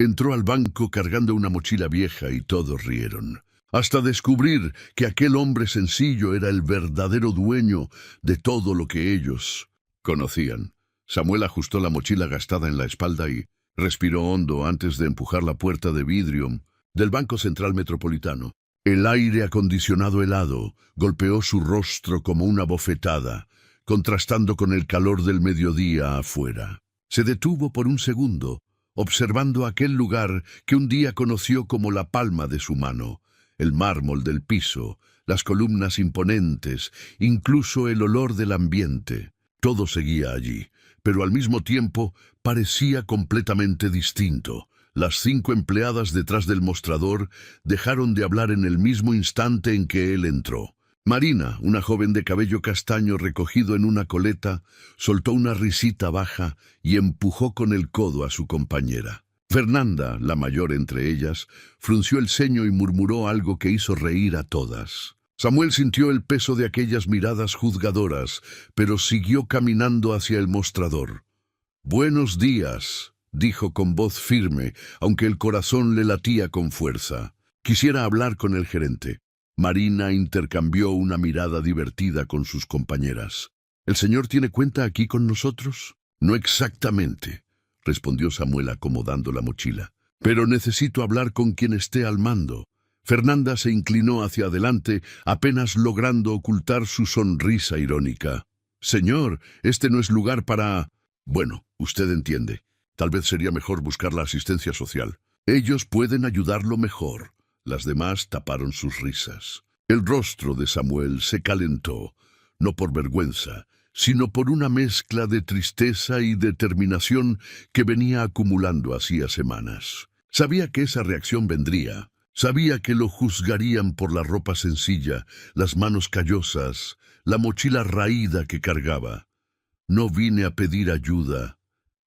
Entró al banco cargando una mochila vieja y todos rieron, hasta descubrir que aquel hombre sencillo era el verdadero dueño de todo lo que ellos conocían. Samuel ajustó la mochila gastada en la espalda y respiró hondo antes de empujar la puerta de vidrio del Banco Central Metropolitano. El aire acondicionado helado golpeó su rostro como una bofetada, contrastando con el calor del mediodía afuera. Se detuvo por un segundo, observando aquel lugar que un día conoció como la palma de su mano, el mármol del piso, las columnas imponentes, incluso el olor del ambiente. Todo seguía allí, pero al mismo tiempo parecía completamente distinto. Las 5 empleadas detrás del mostrador dejaron de hablar en el mismo instante en que él entró. Marina, una joven de cabello castaño recogido en una coleta, soltó una risita baja y empujó con el codo a su compañera. Fernanda, la mayor entre ellas, frunció el ceño y murmuró algo que hizo reír a todas. Samuel sintió el peso de aquellas miradas juzgadoras, pero siguió caminando hacia el mostrador. «Buenos días», dijo con voz firme, aunque el corazón le latía con fuerza. «Quisiera hablar con el gerente». Marina intercambió una mirada divertida con sus compañeras. «¿El señor tiene cuenta aquí con nosotros?» «No exactamente», respondió Samuel acomodando la mochila. «Pero necesito hablar con quien esté al mando». Fernanda se inclinó hacia adelante, apenas logrando ocultar su sonrisa irónica. «Señor, este no es lugar para...» «Bueno, usted entiende. Tal vez sería mejor buscar la asistencia social. Ellos pueden ayudarlo mejor». Las demás taparon sus risas. El rostro de Samuel se calentó, no por vergüenza, sino por una mezcla de tristeza y determinación que venía acumulando hacía semanas. Sabía que esa reacción vendría. Sabía que lo juzgarían por la ropa sencilla, las manos callosas, la mochila raída que cargaba. «No vine a pedir ayuda»,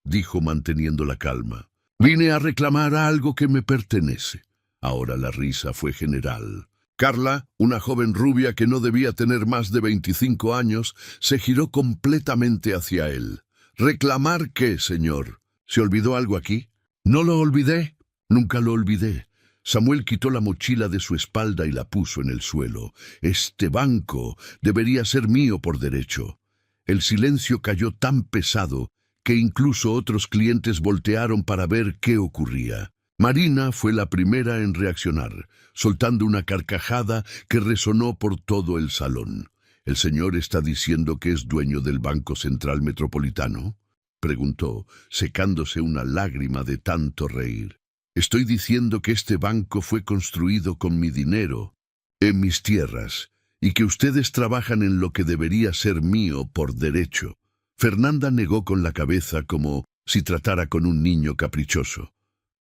dijo manteniendo la calma. «Vine a reclamar algo que me pertenece». Ahora la risa fue general. Carla, una joven rubia que no debía tener más de 25 años, se giró completamente hacia él. «¿Reclamar qué, señor? ¿Se olvidó algo aquí?» «No lo olvidé. Nunca lo olvidé». Samuel quitó la mochila de su espalda y la puso en el suelo. «Este banco debería ser mío por derecho». El silencio cayó tan pesado que incluso otros clientes voltearon para ver qué ocurría. Marina fue la primera en reaccionar, soltando una carcajada que resonó por todo el salón. «¿El señor está diciendo que es dueño del Banco Central Metropolitano?», preguntó, secándose una lágrima de tanto reír. «Estoy diciendo que este banco fue construido con mi dinero, en mis tierras, y que ustedes trabajan en lo que debería ser mío por derecho». Fernanda negó con la cabeza como si tratara con un niño caprichoso.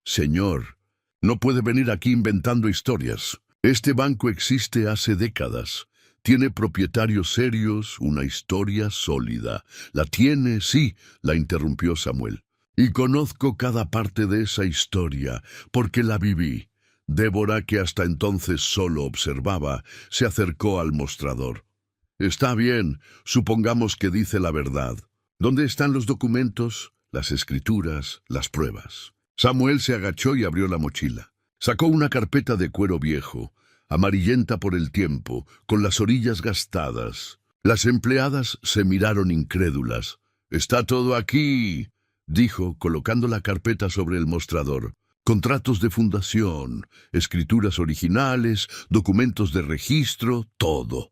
«Señor, no puede venir aquí inventando historias. Este banco existe hace décadas. Tiene propietarios serios, una historia sólida». «La tiene, sí», la interrumpió Samuel. «Y conozco cada parte de esa historia, porque la viví». Débora, que hasta entonces solo observaba, se acercó al mostrador. «Está bien, supongamos que dice la verdad. ¿Dónde están los documentos, las escrituras, las pruebas?» Samuel se agachó y abrió la mochila. Sacó una carpeta de cuero viejo, amarillenta por el tiempo, con las orillas gastadas. Las empleadas se miraron incrédulas. «Está todo aquí», dijo, colocando la carpeta sobre el mostrador. «Contratos de fundación, escrituras originales, documentos de registro, todo».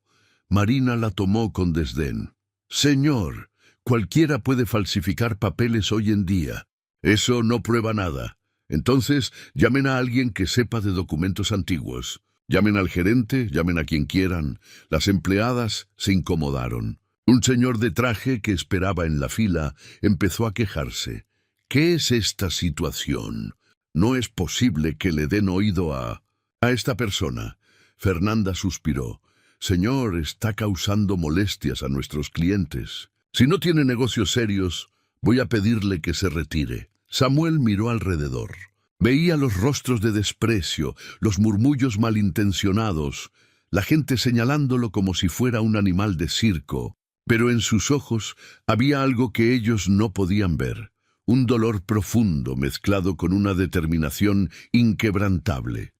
Marina la tomó con desdén. «Señor, cualquiera puede falsificar papeles hoy en día. Eso no prueba nada. Entonces, llamen a alguien que sepa de documentos antiguos. Llamen al gerente, llamen a quien quieran». Las empleadas se incomodaron. Un señor de traje que esperaba en la fila empezó a quejarse. «¿Qué es esta situación? No es posible que le den oído a esta persona». Fernanda suspiró. «Señor, está causando molestias a nuestros clientes. Si no tiene negocios serios, voy a pedirle que se retire». Samuel miró alrededor. Veía los rostros de desprecio, los murmullos malintencionados, la gente señalándolo como si fuera un animal de circo, pero en sus ojos había algo que ellos no podían ver, un dolor profundo mezclado con una determinación inquebrantable.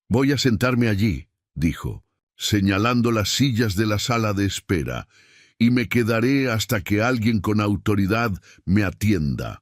«Voy a sentarme allí», dijo, señalando las sillas de la sala de espera, «y me quedaré hasta que alguien con autoridad me atienda».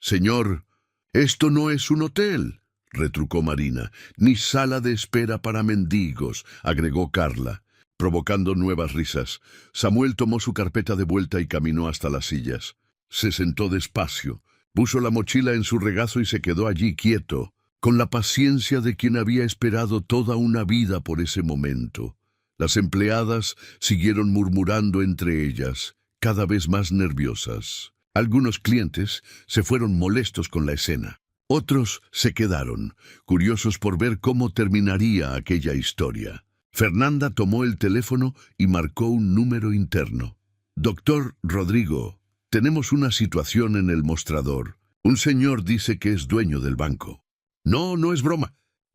«Señor, esto no es un hotel», retrucó Marina, «ni sala de espera para mendigos», agregó Carla, provocando nuevas risas. Samuel tomó su carpeta de vuelta y caminó hasta las sillas. Se sentó despacio, puso la mochila en su regazo y se quedó allí quieto, con la paciencia de quien había esperado toda una vida por ese momento. Las empleadas siguieron murmurando entre ellas, cada vez más nerviosas. Algunos clientes se fueron molestos con la escena. Otros se quedaron, curiosos por ver cómo terminaría aquella historia. Fernanda tomó el teléfono y marcó un número interno. «Doctor Rodrigo, tenemos una situación en el mostrador. Un señor dice que es dueño del banco». «No, no es broma.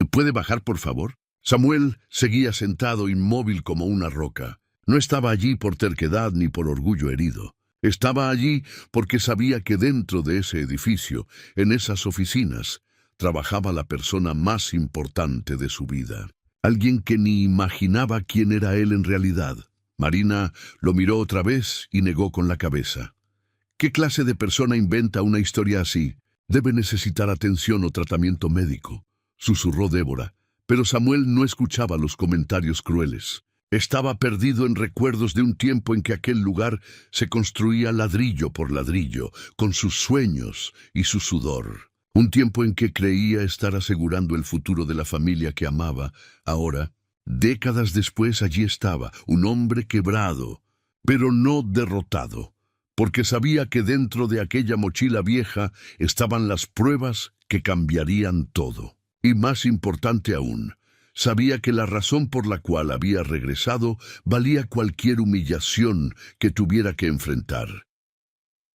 ¿Puede bajar, por favor?» Samuel seguía sentado inmóvil como una roca. No estaba allí por terquedad ni por orgullo herido. Estaba allí porque sabía que dentro de ese edificio, en esas oficinas, trabajaba la persona más importante de su vida. Alguien que ni imaginaba quién era él en realidad. Marina lo miró otra vez y negó con la cabeza. ¿Qué clase de persona inventa una historia así? Debe necesitar atención o tratamiento médico, susurró Débora, pero Samuel no escuchaba los comentarios crueles. Estaba perdido en recuerdos de un tiempo en que aquel lugar se construía ladrillo por ladrillo, con sus sueños y su sudor. Un tiempo en que creía estar asegurando el futuro de la familia que amaba. Ahora, décadas después, allí estaba, un hombre quebrado, pero no derrotado, porque sabía que dentro de aquella mochila vieja estaban las pruebas que cambiarían todo. Y más importante aún, sabía que la razón por la cual había regresado valía cualquier humillación que tuviera que enfrentar.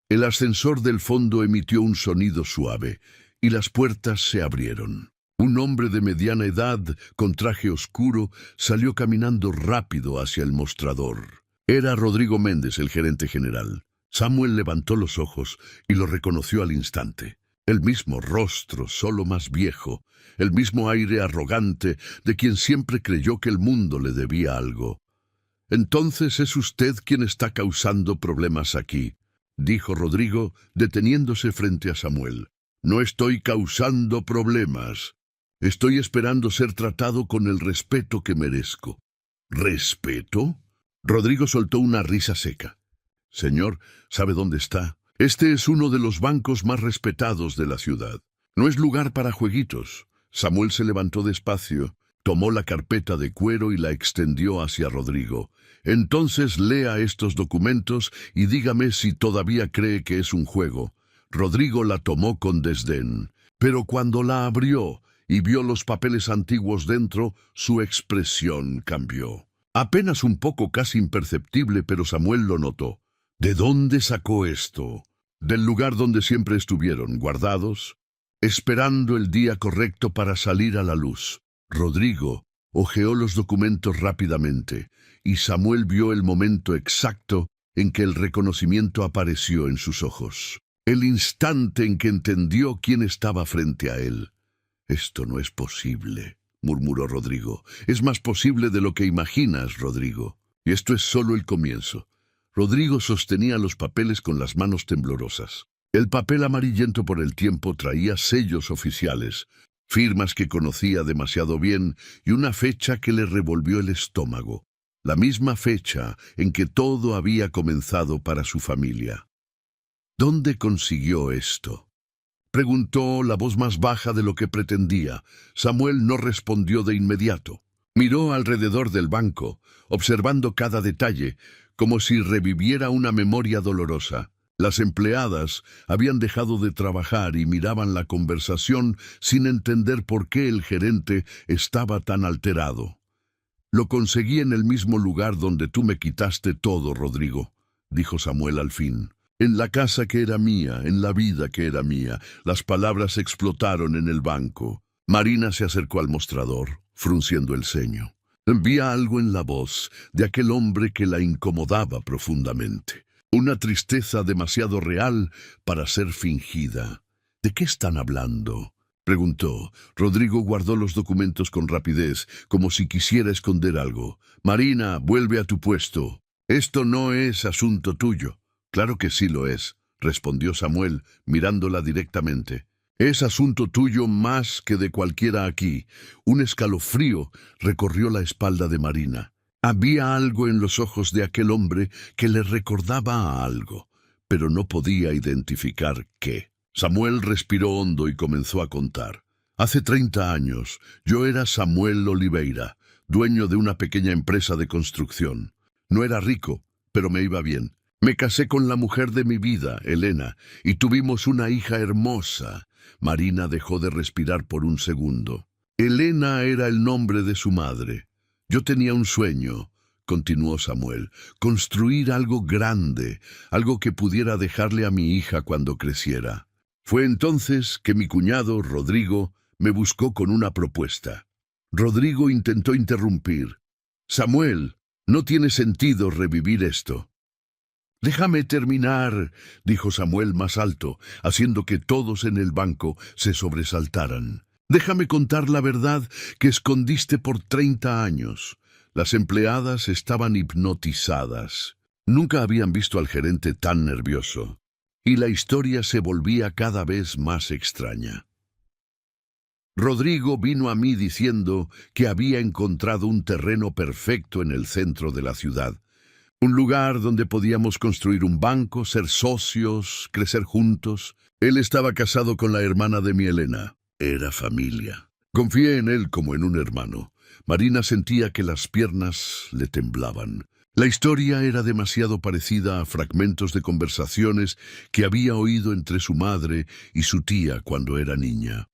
El ascensor del fondo emitió un sonido suave, y las puertas se abrieron. Un hombre de mediana edad, con traje oscuro, salió caminando rápido hacia el mostrador. Era Rodrigo Méndez, el gerente general. Samuel levantó los ojos y lo reconoció al instante. El mismo rostro, solo más viejo, el mismo aire arrogante de quien siempre creyó que el mundo le debía algo. «Entonces es usted quien está causando problemas aquí», dijo Rodrigo, deteniéndose frente a Samuel. «No estoy causando problemas. Estoy esperando ser tratado con el respeto que merezco». «¿Respeto?» Rodrigo soltó una risa seca. «Señor, ¿sabe dónde está? Este es uno de los bancos más respetados de la ciudad. No es lugar para jueguitos». Samuel se levantó despacio, tomó la carpeta de cuero y la extendió hacia Rodrigo. «Entonces lea estos documentos y dígame si todavía cree que es un juego». Rodrigo la tomó con desdén, pero cuando la abrió y vio los papeles antiguos dentro, su expresión cambió. Apenas un poco, casi imperceptible, pero Samuel lo notó. ¿De dónde sacó esto? Del lugar donde siempre estuvieron, guardados, esperando el día correcto para salir a la luz. Rodrigo hojeó los documentos rápidamente, y Samuel vio el momento exacto en que el reconocimiento apareció en sus ojos. El instante en que entendió quién estaba frente a él. «Esto no es posible», murmuró Rodrigo. «Es más posible de lo que imaginas, Rodrigo. Y esto es solo el comienzo». Rodrigo sostenía los papeles con las manos temblorosas. El papel amarillento por el tiempo traía sellos oficiales, firmas que conocía demasiado bien y una fecha que le revolvió el estómago. La misma fecha en que todo había comenzado para su familia. «¿Dónde consiguió esto?», preguntó la voz más baja de lo que pretendía. Samuel no respondió de inmediato. Miró alrededor del banco, observando cada detalle, como si reviviera una memoria dolorosa. Las empleadas habían dejado de trabajar y miraban la conversación sin entender por qué el gerente estaba tan alterado. «Lo conseguí en el mismo lugar donde tú me quitaste todo, Rodrigo», dijo Samuel al fin. «En la casa que era mía, en la vida que era mía». Las palabras explotaron en el banco. Marina se acercó al mostrador, frunciendo el ceño. Había algo en la voz de aquel hombre que la incomodaba profundamente. Una tristeza demasiado real para ser fingida. ¿De qué están hablando?, preguntó. Rodrigo guardó los documentos con rapidez, como si quisiera esconder algo. Marina, vuelve a tu puesto. Esto no es asunto tuyo. Claro que sí lo es, respondió Samuel, mirándola directamente. Es asunto tuyo más que de cualquiera aquí. Un escalofrío recorrió la espalda de Marina. Había algo en los ojos de aquel hombre que le recordaba a algo, pero no podía identificar qué. Samuel respiró hondo y comenzó a contar. Hace 30 años, yo era Samuel Oliveira, dueño de una pequeña empresa de construcción. No era rico, pero me iba bien. Me casé con la mujer de mi vida, Elena, y tuvimos una hija hermosa. Marina dejó de respirar por un segundo. Elena era el nombre de su madre. Yo tenía un sueño, continuó Samuel, construir algo grande, algo que pudiera dejarle a mi hija cuando creciera. Fue entonces que mi cuñado, Rodrigo, me buscó con una propuesta. Rodrigo intentó interrumpir. Samuel, no tiene sentido revivir esto. Déjame terminar, dijo Samuel más alto, haciendo que todos en el banco se sobresaltaran. Déjame contar la verdad que escondiste por 30 años. Las empleadas estaban hipnotizadas. Nunca habían visto al gerente tan nervioso. Y la historia se volvía cada vez más extraña. Rodrigo vino a mí diciendo que había encontrado un terreno perfecto en el centro de la ciudad. Un lugar donde podíamos construir un banco, ser socios, crecer juntos. Él estaba casado con la hermana de mi Elena. Era familia. Confié en él como en un hermano. Marina sentía que las piernas le temblaban. La historia era demasiado parecida a fragmentos de conversaciones que había oído entre su madre y su tía cuando era niña.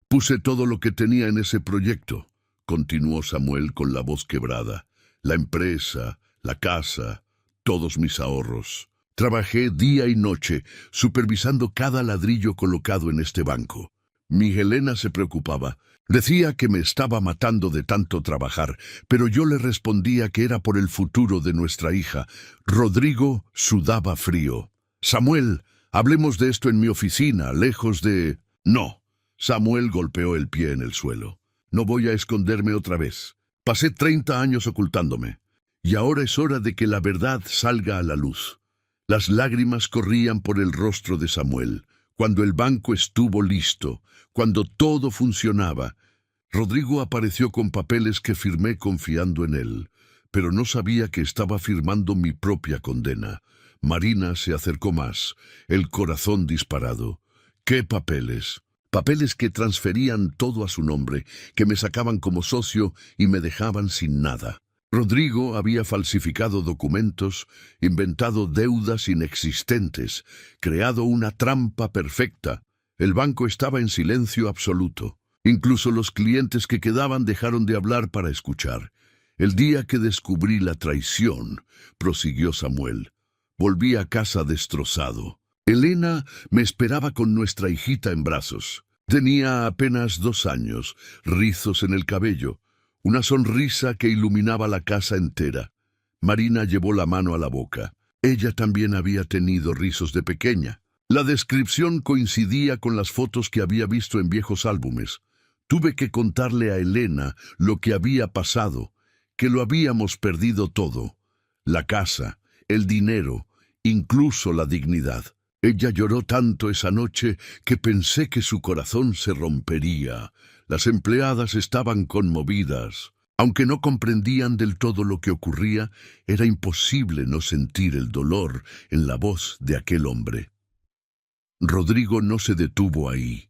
Puse todo lo que tenía en ese proyecto, continuó Samuel con la voz quebrada. La empresa, la casa, todos mis ahorros. Trabajé día y noche, supervisando cada ladrillo colocado en este banco. Mi Helena se preocupaba. Decía que me estaba matando de tanto trabajar, pero yo le respondía que era por el futuro de nuestra hija. Rodrigo sudaba frío. Samuel, hablemos de esto en mi oficina, lejos de... No. Samuel golpeó el pie en el suelo. No voy a esconderme otra vez. Pasé 30 años ocultándome. Y ahora es hora de que la verdad salga a la luz. Las lágrimas corrían por el rostro de Samuel. Cuando el banco estuvo listo, cuando todo funcionaba, Rodrigo apareció con papeles que firmé confiando en él, pero no sabía que estaba firmando mi propia condena. Marina se acercó más, el corazón disparado. ¿Qué papeles? Papeles que transferían todo a su nombre, que me sacaban como socio y me dejaban sin nada. Rodrigo había falsificado documentos, inventado deudas inexistentes, creado una trampa perfecta. El banco estaba en silencio absoluto. Incluso los clientes que quedaban dejaron de hablar para escuchar. El día que descubrí la traición, prosiguió Samuel, volví a casa destrozado. Elena me esperaba con nuestra hijita en brazos. Tenía apenas 2 años, rizos en el cabello, una sonrisa que iluminaba la casa entera. Marina llevó la mano a la boca. Ella también había tenido rizos de pequeña. La descripción coincidía con las fotos que había visto en viejos álbumes. Tuve que contarle a Elena lo que había pasado, que lo habíamos perdido todo. La casa, el dinero, incluso la dignidad. Ella lloró tanto esa noche que pensé que su corazón se rompería. Las empleadas estaban conmovidas. Aunque no comprendían del todo lo que ocurría, era imposible no sentir el dolor en la voz de aquel hombre. Rodrigo no se detuvo ahí,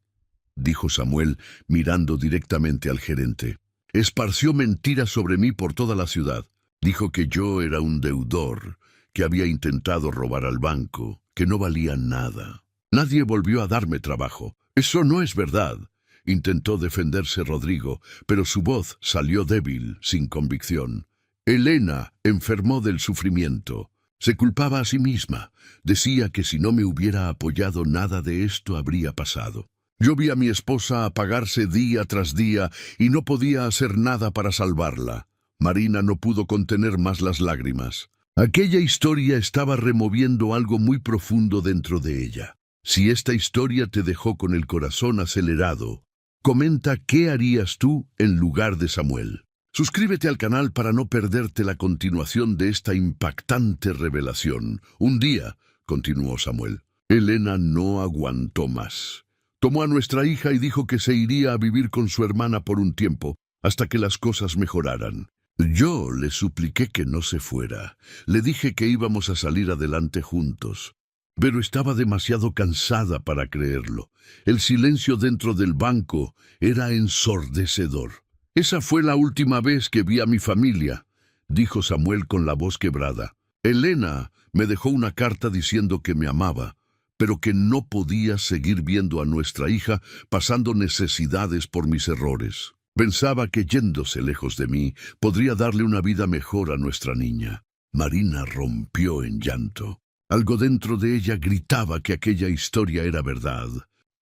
dijo Samuel, mirando directamente al gerente. Esparció mentiras sobre mí por toda la ciudad. Dijo que yo era un deudor, que había intentado robar al banco, que no valía nada. Nadie volvió a darme trabajo. Eso no es verdad. Intentó defenderse Rodrigo, pero su voz salió débil, sin convicción. Elena enfermó del sufrimiento. Se culpaba a sí misma. Decía que si no me hubiera apoyado nada de esto habría pasado. Yo vi a mi esposa apagarse día tras día y no podía hacer nada para salvarla. Marina no pudo contener más las lágrimas. Aquella historia estaba removiendo algo muy profundo dentro de ella. Si esta historia te dejó con el corazón acelerado, comenta qué harías tú en lugar de Samuel. Suscríbete al canal para no perderte la continuación de esta impactante revelación. Un día, continuó Samuel, Elena no aguantó más. Tomó a nuestra hija y dijo que se iría a vivir con su hermana por un tiempo, hasta que las cosas mejoraran. Yo le supliqué que no se fuera. Le dije que íbamos a salir adelante juntos. Pero estaba demasiado cansada para creerlo. El silencio dentro del banco era ensordecedor. Esa fue la última vez que vi a mi familia, dijo Samuel con la voz quebrada. Elena me dejó una carta diciendo que me amaba, pero que no podía seguir viendo a nuestra hija pasando necesidades por mis errores. Pensaba que yéndose lejos de mí podría darle una vida mejor a nuestra niña. Marina rompió en llanto. Algo dentro de ella gritaba que aquella historia era verdad,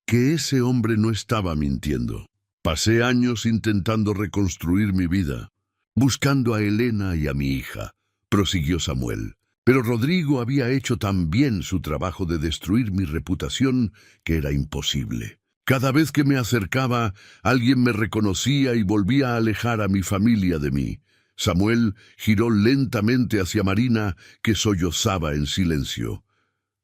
que ese hombre no estaba mintiendo. Pasé años intentando reconstruir mi vida, buscando a Elena y a mi hija, prosiguió Samuel. Pero Rodrigo había hecho tan bien su trabajo de destruir mi reputación que era imposible. Cada vez que me acercaba, alguien me reconocía y volvía a alejar a mi familia de mí. Samuel giró lentamente hacia Marina, que sollozaba en silencio.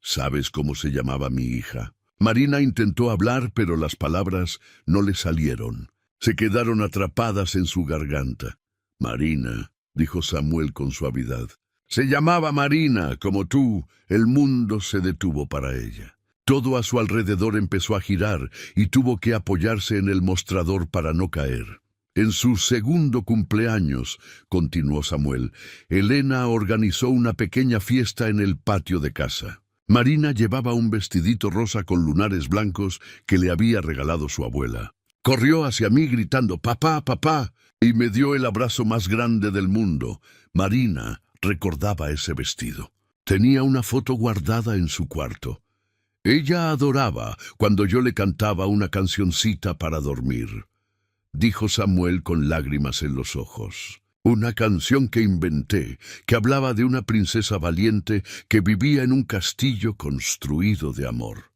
¿Sabes cómo se llamaba mi hija? Marina intentó hablar, pero las palabras no le salieron. Se quedaron atrapadas en su garganta. Marina, dijo Samuel con suavidad. Se llamaba Marina, como tú. El mundo se detuvo para ella. Todo a su alrededor empezó a girar y tuvo que apoyarse en el mostrador para no caer. En su segundo cumpleaños, continuó Samuel, Elena organizó una pequeña fiesta en el patio de casa. Marina llevaba un vestidito rosa con lunares blancos que le había regalado su abuela. Corrió hacia mí gritando «¡Papá, papá!» y me dio el abrazo más grande del mundo. Marina recordaba ese vestido. Tenía una foto guardada en su cuarto. Ella adoraba cuando yo le cantaba una cancioncita para dormir, dijo Samuel con lágrimas en los ojos. Una canción que inventé, que hablaba de una princesa valiente que vivía en un castillo construido de amor.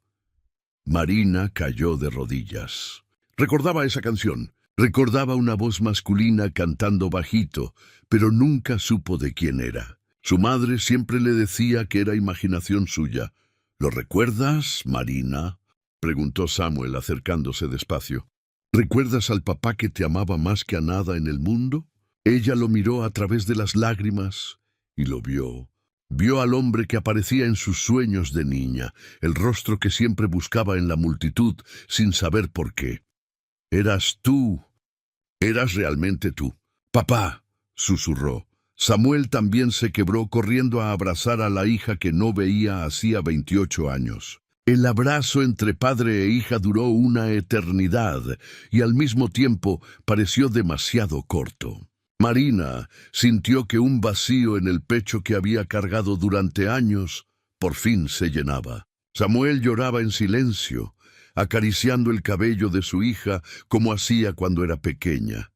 Marina cayó de rodillas. Recordaba esa canción. Recordaba una voz masculina cantando bajito, pero nunca supo de quién era. Su madre siempre le decía que era imaginación suya. ¿Lo recuerdas, Marina?, preguntó Samuel acercándose despacio. ¿Recuerdas al papá que te amaba más que a nada en el mundo? Ella lo miró a través de las lágrimas y lo vio. Vio al hombre que aparecía en sus sueños de niña, el rostro que siempre buscaba en la multitud sin saber por qué. Eras tú. Eras realmente tú. Papá, susurró. Samuel también se quebró corriendo a abrazar a la hija que no veía hacía 28 años. El abrazo entre padre e hija duró una eternidad y al mismo tiempo pareció demasiado corto. Marina sintió que un vacío en el pecho que había cargado durante años por fin se llenaba. Samuel lloraba en silencio, acariciando el cabello de su hija como hacía cuando era pequeña.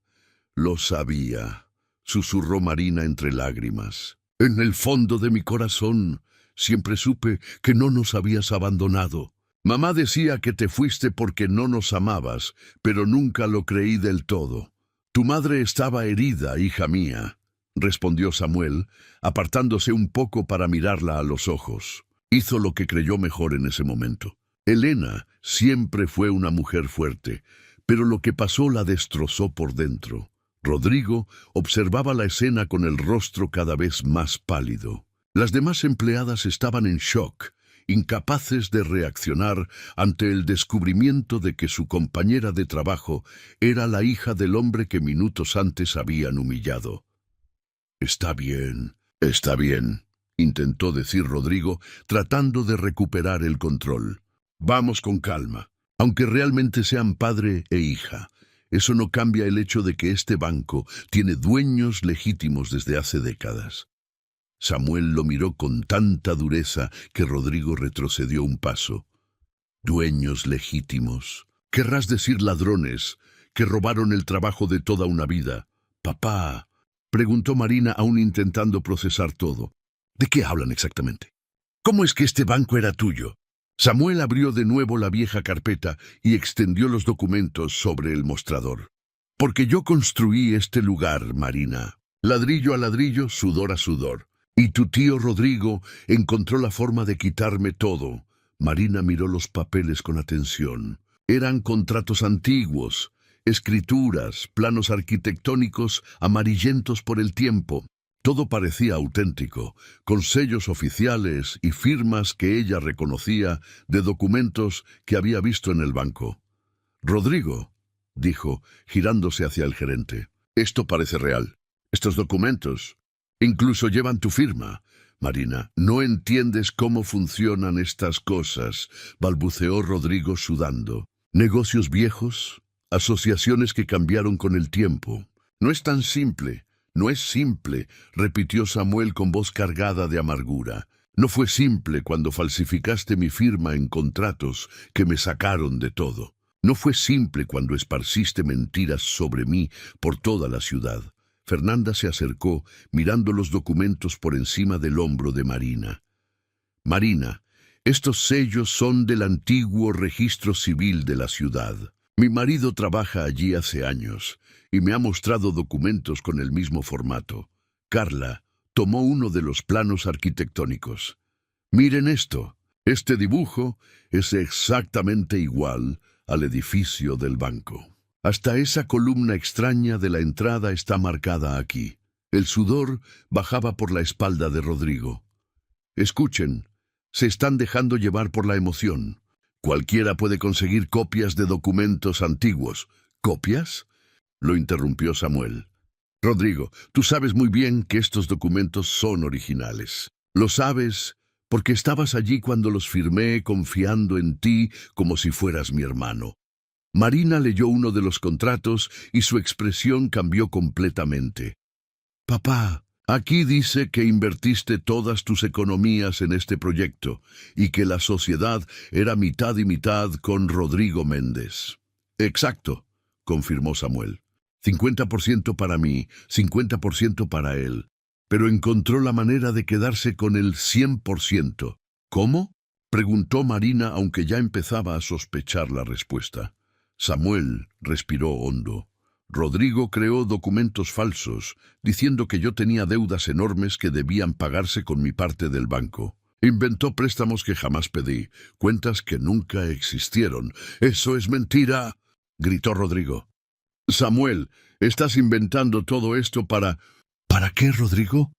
Lo sabía, susurró Marina entre lágrimas. En el fondo de mi corazón siempre supe que no nos habías abandonado. Mamá decía que te fuiste porque no nos amabas, pero nunca lo creí del todo. Tu madre estaba herida, hija mía, respondió Samuel, apartándose un poco para mirarla a los ojos. Hizo lo que creyó mejor en ese momento. Elena siempre fue una mujer fuerte, pero lo que pasó la destrozó por dentro. Rodrigo observaba la escena con el rostro cada vez más pálido. Las demás empleadas estaban en shock, incapaces de reaccionar ante el descubrimiento de que su compañera de trabajo era la hija del hombre que minutos antes habían humillado. Está bien, intentó decir Rodrigo, tratando de recuperar el control. Vamos con calma. Aunque realmente sean padre e hija, eso no cambia el hecho de que este banco tiene dueños legítimos desde hace décadas. Samuel lo miró con tanta dureza que Rodrigo retrocedió un paso. Dueños legítimos. Querrás decir ladrones, que robaron el trabajo de toda una vida. Papá, preguntó Marina aún intentando procesar todo. ¿De qué hablan exactamente? ¿Cómo es que este banco era tuyo? Samuel abrió de nuevo la vieja carpeta y extendió los documentos sobre el mostrador. Porque yo construí este lugar, Marina. Ladrillo a ladrillo, sudor a sudor. Y tu tío Rodrigo encontró la forma de quitarme todo. Marina miró los papeles con atención. Eran contratos antiguos, escrituras, planos arquitectónicos amarillentos por el tiempo. Todo parecía auténtico, con sellos oficiales y firmas que ella reconocía de documentos que había visto en el banco. Rodrigo, dijo, girándose hacia el gerente, esto parece real. Estos documentos incluso llevan tu firma. Marina, no entiendes cómo funcionan estas cosas, balbuceó Rodrigo sudando. Negocios viejos, asociaciones que cambiaron con el tiempo. No es tan simple. No es simple, repitió Samuel con voz cargada de amargura. No fue simple cuando falsificaste mi firma en contratos que me sacaron de todo. No fue simple cuando esparciste mentiras sobre mí por toda la ciudad. Fernanda se acercó, mirando los documentos por encima del hombro de Marina. Marina, estos sellos son del antiguo registro civil de la ciudad. Mi marido trabaja allí hace años y me ha mostrado documentos con el mismo formato. Carla tomó uno de los planos arquitectónicos. Miren esto. Este dibujo es exactamente igual al edificio del banco. Hasta esa columna extraña de la entrada está marcada aquí. El sudor bajaba por la espalda de Rodrigo. Escuchen, se están dejando llevar por la emoción. Cualquiera puede conseguir copias de documentos antiguos. ¿Copias?, lo interrumpió Samuel. Rodrigo, tú sabes muy bien que estos documentos son originales. Lo sabes porque estabas allí cuando los firmé confiando en ti como si fueras mi hermano. Marina leyó uno de los contratos y su expresión cambió completamente. Papá, aquí dice que invertiste todas tus economías en este proyecto y que la sociedad era mitad y mitad con Rodrigo Méndez. Exacto, confirmó Samuel. 50% para mí, 50% para él. Pero encontró la manera de quedarse con el 100%. ¿Cómo?, preguntó Marina, aunque ya empezaba a sospechar la respuesta. Samuel respiró hondo. Rodrigo creó documentos falsos, diciendo que yo tenía deudas enormes que debían pagarse con mi parte del banco. Inventó préstamos que jamás pedí, cuentas que nunca existieron. ¡Eso es mentira!, gritó Rodrigo. Samuel, estás inventando todo esto para... ¿Para qué, Rodrigo?,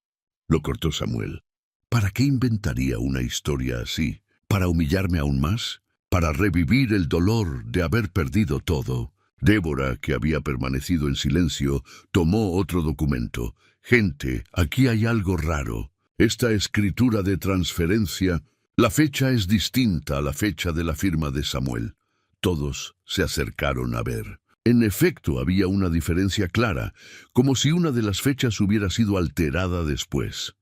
lo cortó Samuel. ¿Para qué inventaría una historia así? ¿Para humillarme aún más? ¿Para revivir el dolor de haber perdido todo? Débora, que había permanecido en silencio, tomó otro documento. Gente, aquí hay algo raro. Esta escritura de transferencia, la fecha es distinta a la fecha de la firma de Samuel. Todos se acercaron a ver. En efecto, había una diferencia clara, como si una de las fechas hubiera sido alterada después.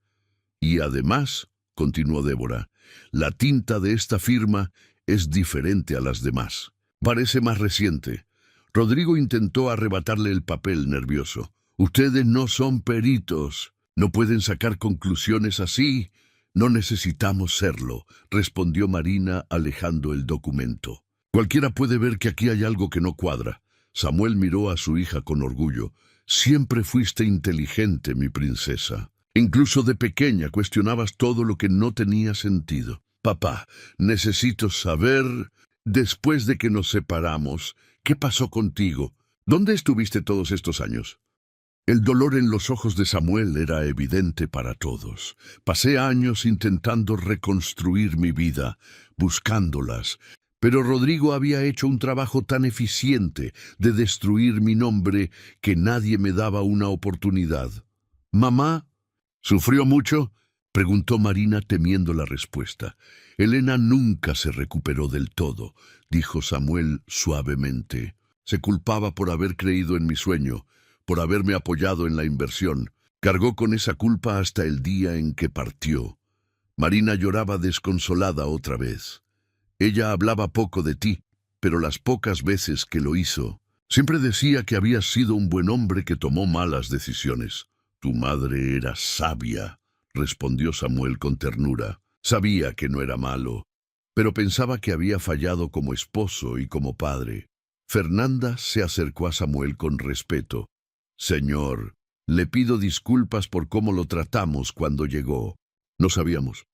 Y además, continuó Débora, la tinta de esta firma es diferente a las demás. Parece más reciente. Rodrigo intentó arrebatarle el papel nervioso. Ustedes no son peritos. No pueden sacar conclusiones así. No necesitamos serlo, respondió Marina alejando el documento. Cualquiera puede ver que aquí hay algo que no cuadra. Samuel miró a su hija con orgullo. Siempre fuiste inteligente, mi princesa. Incluso de pequeña cuestionabas todo lo que no tenía sentido. Papá, necesito saber, después de que nos separamos, ¿qué pasó contigo? ¿Dónde estuviste todos estos años? El dolor en los ojos de Samuel era evidente para todos. Pasé años intentando reconstruir mi vida, buscándolas. Pero Rodrigo había hecho un trabajo tan eficiente de destruir mi nombre que nadie me daba una oportunidad. ¿Mamá sufrió mucho?, preguntó Marina temiendo la respuesta. Elena nunca se recuperó del todo, dijo Samuel suavemente. Se culpaba por haber creído en mi sueño, por haberme apoyado en la inversión. Cargó con esa culpa hasta el día en que partió. Marina lloraba desconsolada otra vez. Ella hablaba poco de ti, pero las pocas veces que lo hizo, siempre decía que habías sido un buen hombre que tomó malas decisiones. Tu madre era sabia, respondió Samuel con ternura. Sabía que no era malo, pero pensaba que había fallado como esposo y como padre. Fernanda se acercó a Samuel con respeto. Señor, le pido disculpas por cómo lo tratamos cuando llegó. No sabíamos.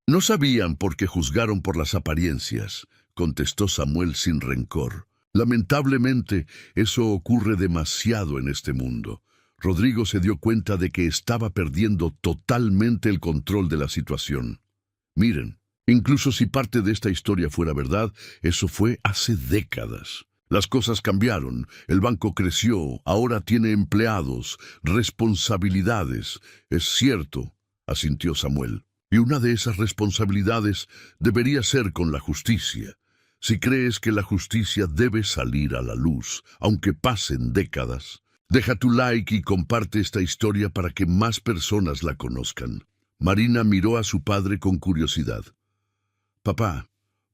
No sabían porque juzgaron por las apariencias, contestó Samuel sin rencor. Lamentablemente, eso ocurre demasiado en este mundo. Rodrigo se dio cuenta de que estaba perdiendo totalmente el control de la situación. Miren, incluso si parte de esta historia fuera verdad, eso fue hace décadas. Las cosas cambiaron, el banco creció, ahora tiene empleados, responsabilidades. Es cierto, asintió Samuel. Y una de esas responsabilidades debería ser con la justicia. Si crees que la justicia debe salir a la luz, aunque pasen décadas, deja tu like y comparte esta historia para que más personas la conozcan. Marina miró a su padre con curiosidad. Papá,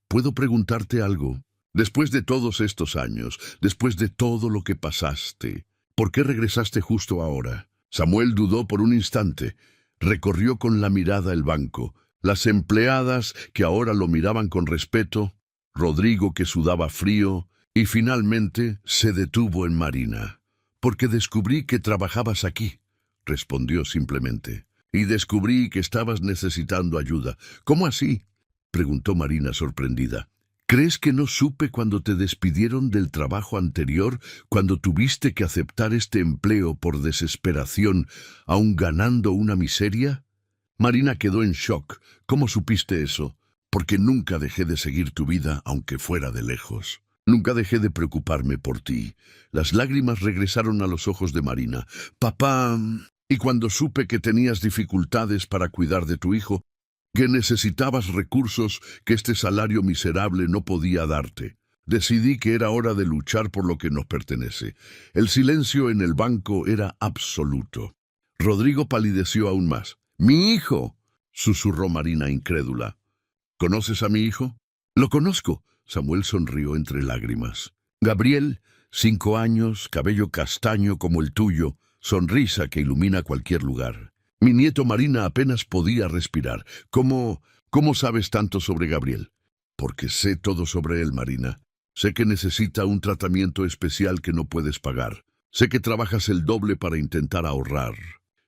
¿puedo preguntarte algo? Después de todos estos años, después de todo lo que pasaste, ¿por qué regresaste justo ahora? Samuel dudó por un instante. Recorrió con la mirada el banco, las empleadas que ahora lo miraban con respeto, Rodrigo que sudaba frío, y finalmente se detuvo en Marina. Porque descubrí que trabajabas aquí, respondió simplemente. Y descubrí que estabas necesitando ayuda. ¿Cómo así? Preguntó Marina sorprendida. ¿Crees que no supe cuando te despidieron del trabajo anterior, cuando tuviste que aceptar este empleo por desesperación, aun ganando una miseria? Marina quedó en shock. ¿Cómo supiste eso? Porque nunca dejé de seguir tu vida, aunque fuera de lejos. Nunca dejé de preocuparme por ti. Las lágrimas regresaron a los ojos de Marina. Papá, y cuando supe que tenías dificultades para cuidar de tu hijo, que necesitabas recursos que este salario miserable no podía darte. Decidí que era hora de luchar por lo que nos pertenece. El silencio en el banco era absoluto. Rodrigo palideció aún más. «¡Mi hijo!», susurró Marina incrédula. «¿Conoces a mi hijo?» «Lo conozco», Samuel sonrió entre lágrimas. «Gabriel, 5 años, cabello castaño como el tuyo, sonrisa que ilumina cualquier lugar». Mi nieto Marina apenas podía respirar. ¿Cómo sabes tanto sobre Gabriel? Porque sé todo sobre él, Marina. Sé que necesita un tratamiento especial que no puedes pagar. Sé que trabajas el doble para intentar ahorrar.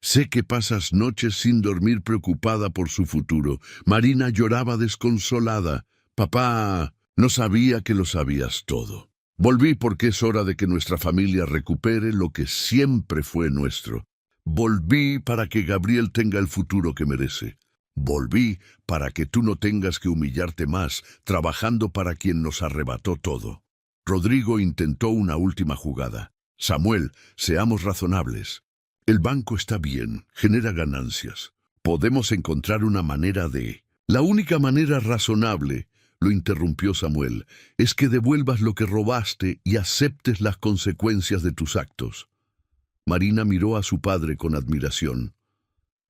Sé que pasas noches sin dormir preocupada por su futuro. Marina lloraba desconsolada. Papá, no sabía que lo sabías todo. Volví porque es hora de que nuestra familia recupere lo que siempre fue nuestro. Volví para que Gabriel tenga el futuro que merece. Volví para que tú no tengas que humillarte más, trabajando para quien nos arrebató todo. Rodrigo intentó una última jugada. Samuel, seamos razonables. El banco está bien, genera ganancias. Podemos encontrar una manera de... La única manera razonable, lo interrumpió Samuel, es que devuelvas lo que robaste y aceptes las consecuencias de tus actos. Marina miró a su padre con admiración.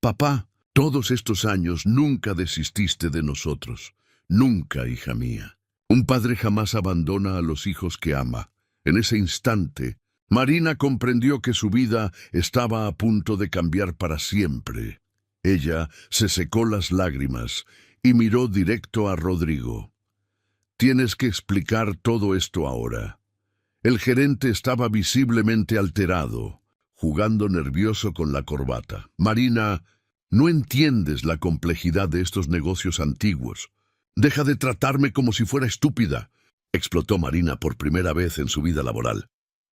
Papá, todos estos años nunca desististe de nosotros. Nunca, hija mía. Un padre jamás abandona a los hijos que ama. En ese instante, Marina comprendió que su vida estaba a punto de cambiar para siempre. Ella se secó las lágrimas y miró directo a Rodrigo. Tienes que explicar todo esto ahora. El gerente estaba visiblemente alterado, jugando nervioso con la corbata. Marina, no entiendes la complejidad de estos negocios antiguos. Deja de tratarme como si fuera estúpida, explotó Marina por primera vez en su vida laboral.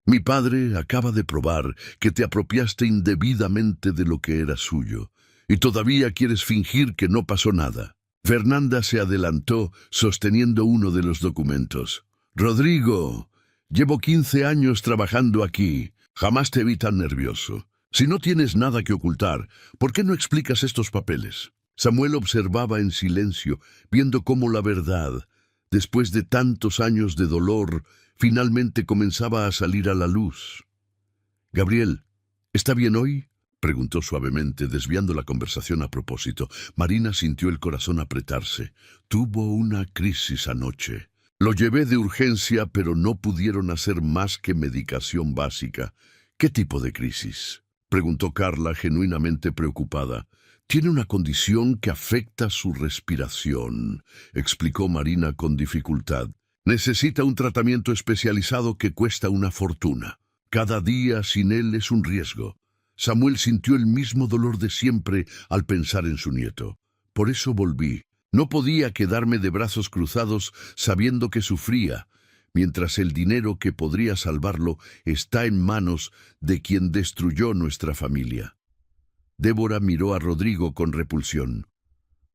Mi padre acaba de probar que te apropiaste indebidamente de lo que era suyo, y todavía quieres fingir que no pasó nada. Fernanda se adelantó sosteniendo uno de los documentos. Rodrigo, llevo 15 años trabajando aquí. Jamás te vi tan nervioso. Si no tienes nada que ocultar, ¿por qué no explicas estos papeles? Samuel observaba en silencio, viendo cómo la verdad, después de tantos años de dolor, finalmente comenzaba a salir a la luz. «Gabriel, ¿está bien hoy?», preguntó suavemente, desviando la conversación a propósito. Marina sintió el corazón apretarse. Tuvo una crisis anoche. Lo llevé de urgencia, pero no pudieron hacer más que medicación básica. ¿Qué tipo de crisis? preguntó Carla, genuinamente preocupada. Tiene una condición que afecta su respiración, explicó Marina con dificultad. Necesita un tratamiento especializado que cuesta una fortuna. Cada día sin él es un riesgo. Samuel sintió el mismo dolor de siempre al pensar en su nieto. Por eso volví. No podía quedarme de brazos cruzados sabiendo que sufría, mientras el dinero que podría salvarlo está en manos de quien destruyó nuestra familia. Débora miró a Rodrigo con repulsión.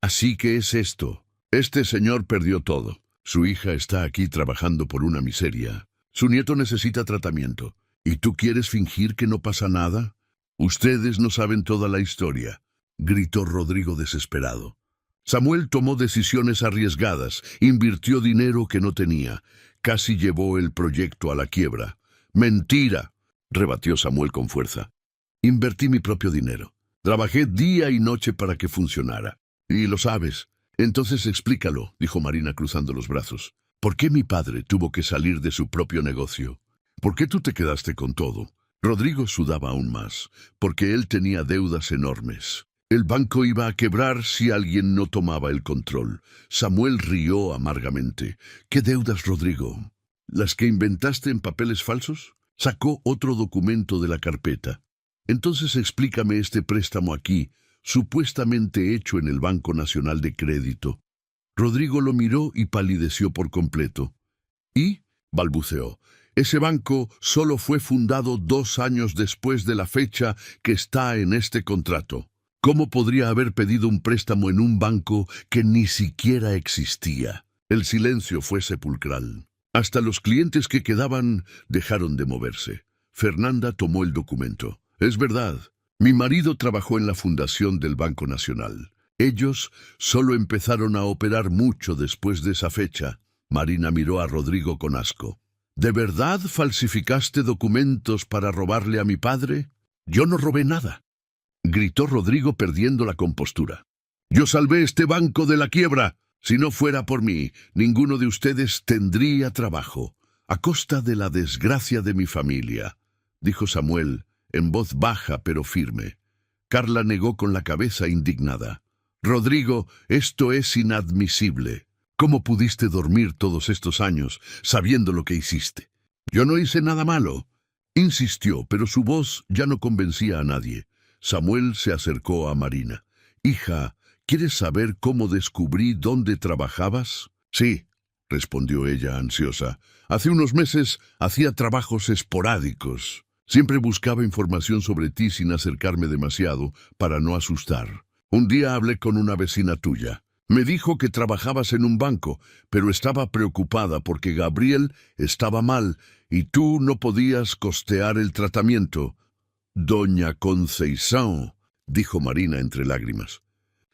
Así que es esto. Este señor perdió todo. Su hija está aquí trabajando por una miseria. Su nieto necesita tratamiento. ¿Y tú quieres fingir que no pasa nada? Ustedes no saben toda la historia, gritó Rodrigo desesperado. Samuel tomó decisiones arriesgadas, invirtió dinero que no tenía, casi llevó el proyecto a la quiebra. ¡Mentira!, rebatió Samuel con fuerza. Invertí mi propio dinero. Trabajé día y noche para que funcionara. Y lo sabes. Entonces explícalo, dijo Marina cruzando los brazos. ¿Por qué mi padre tuvo que salir de su propio negocio? ¿Por qué tú te quedaste con todo? Rodrigo sudaba aún más, porque él tenía deudas enormes. El banco iba a quebrar si alguien no tomaba el control. Samuel rió amargamente. ¿Qué deudas, Rodrigo? ¿Las que inventaste en papeles falsos? Sacó otro documento de la carpeta. Entonces explícame este préstamo aquí, supuestamente hecho en el Banco Nacional de Crédito. Rodrigo lo miró y palideció por completo. ¿Y? Balbuceó. Ese banco solo fue fundado 2 años después de la fecha que está en este contrato. ¿Cómo podría haber pedido un préstamo en un banco que ni siquiera existía? El silencio fue sepulcral. Hasta los clientes que quedaban dejaron de moverse. Fernanda tomó el documento. Es verdad. Mi marido trabajó en la fundación del Banco Nacional. Ellos solo empezaron a operar mucho después de esa fecha. Marina miró a Rodrigo con asco. ¿De verdad falsificaste documentos para robarle a mi padre? Yo no robé nada, gritó Rodrigo perdiendo la compostura. Yo salvé este banco de la quiebra. Si no fuera por mí, ninguno de ustedes tendría trabajo, a costa de la desgracia de mi familia, dijo Samuel, en voz baja pero firme. Carla negó con la cabeza indignada. Rodrigo, esto es inadmisible. ¿Cómo pudiste dormir todos estos años sabiendo lo que hiciste? Yo no hice nada malo. Insistió, pero su voz ya no convencía a nadie. Samuel se acercó a Marina. Hija, ¿quieres saber cómo descubrí dónde trabajabas? Sí, respondió ella ansiosa. Hace unos meses hacía trabajos esporádicos. Siempre buscaba información sobre ti sin acercarme demasiado para no asustar. Un día hablé con una vecina tuya. Me dijo que trabajabas en un banco, pero estaba preocupada porque Gabriel estaba mal y tú no podías costear el tratamiento. Doña Conceição, dijo Marina entre lágrimas.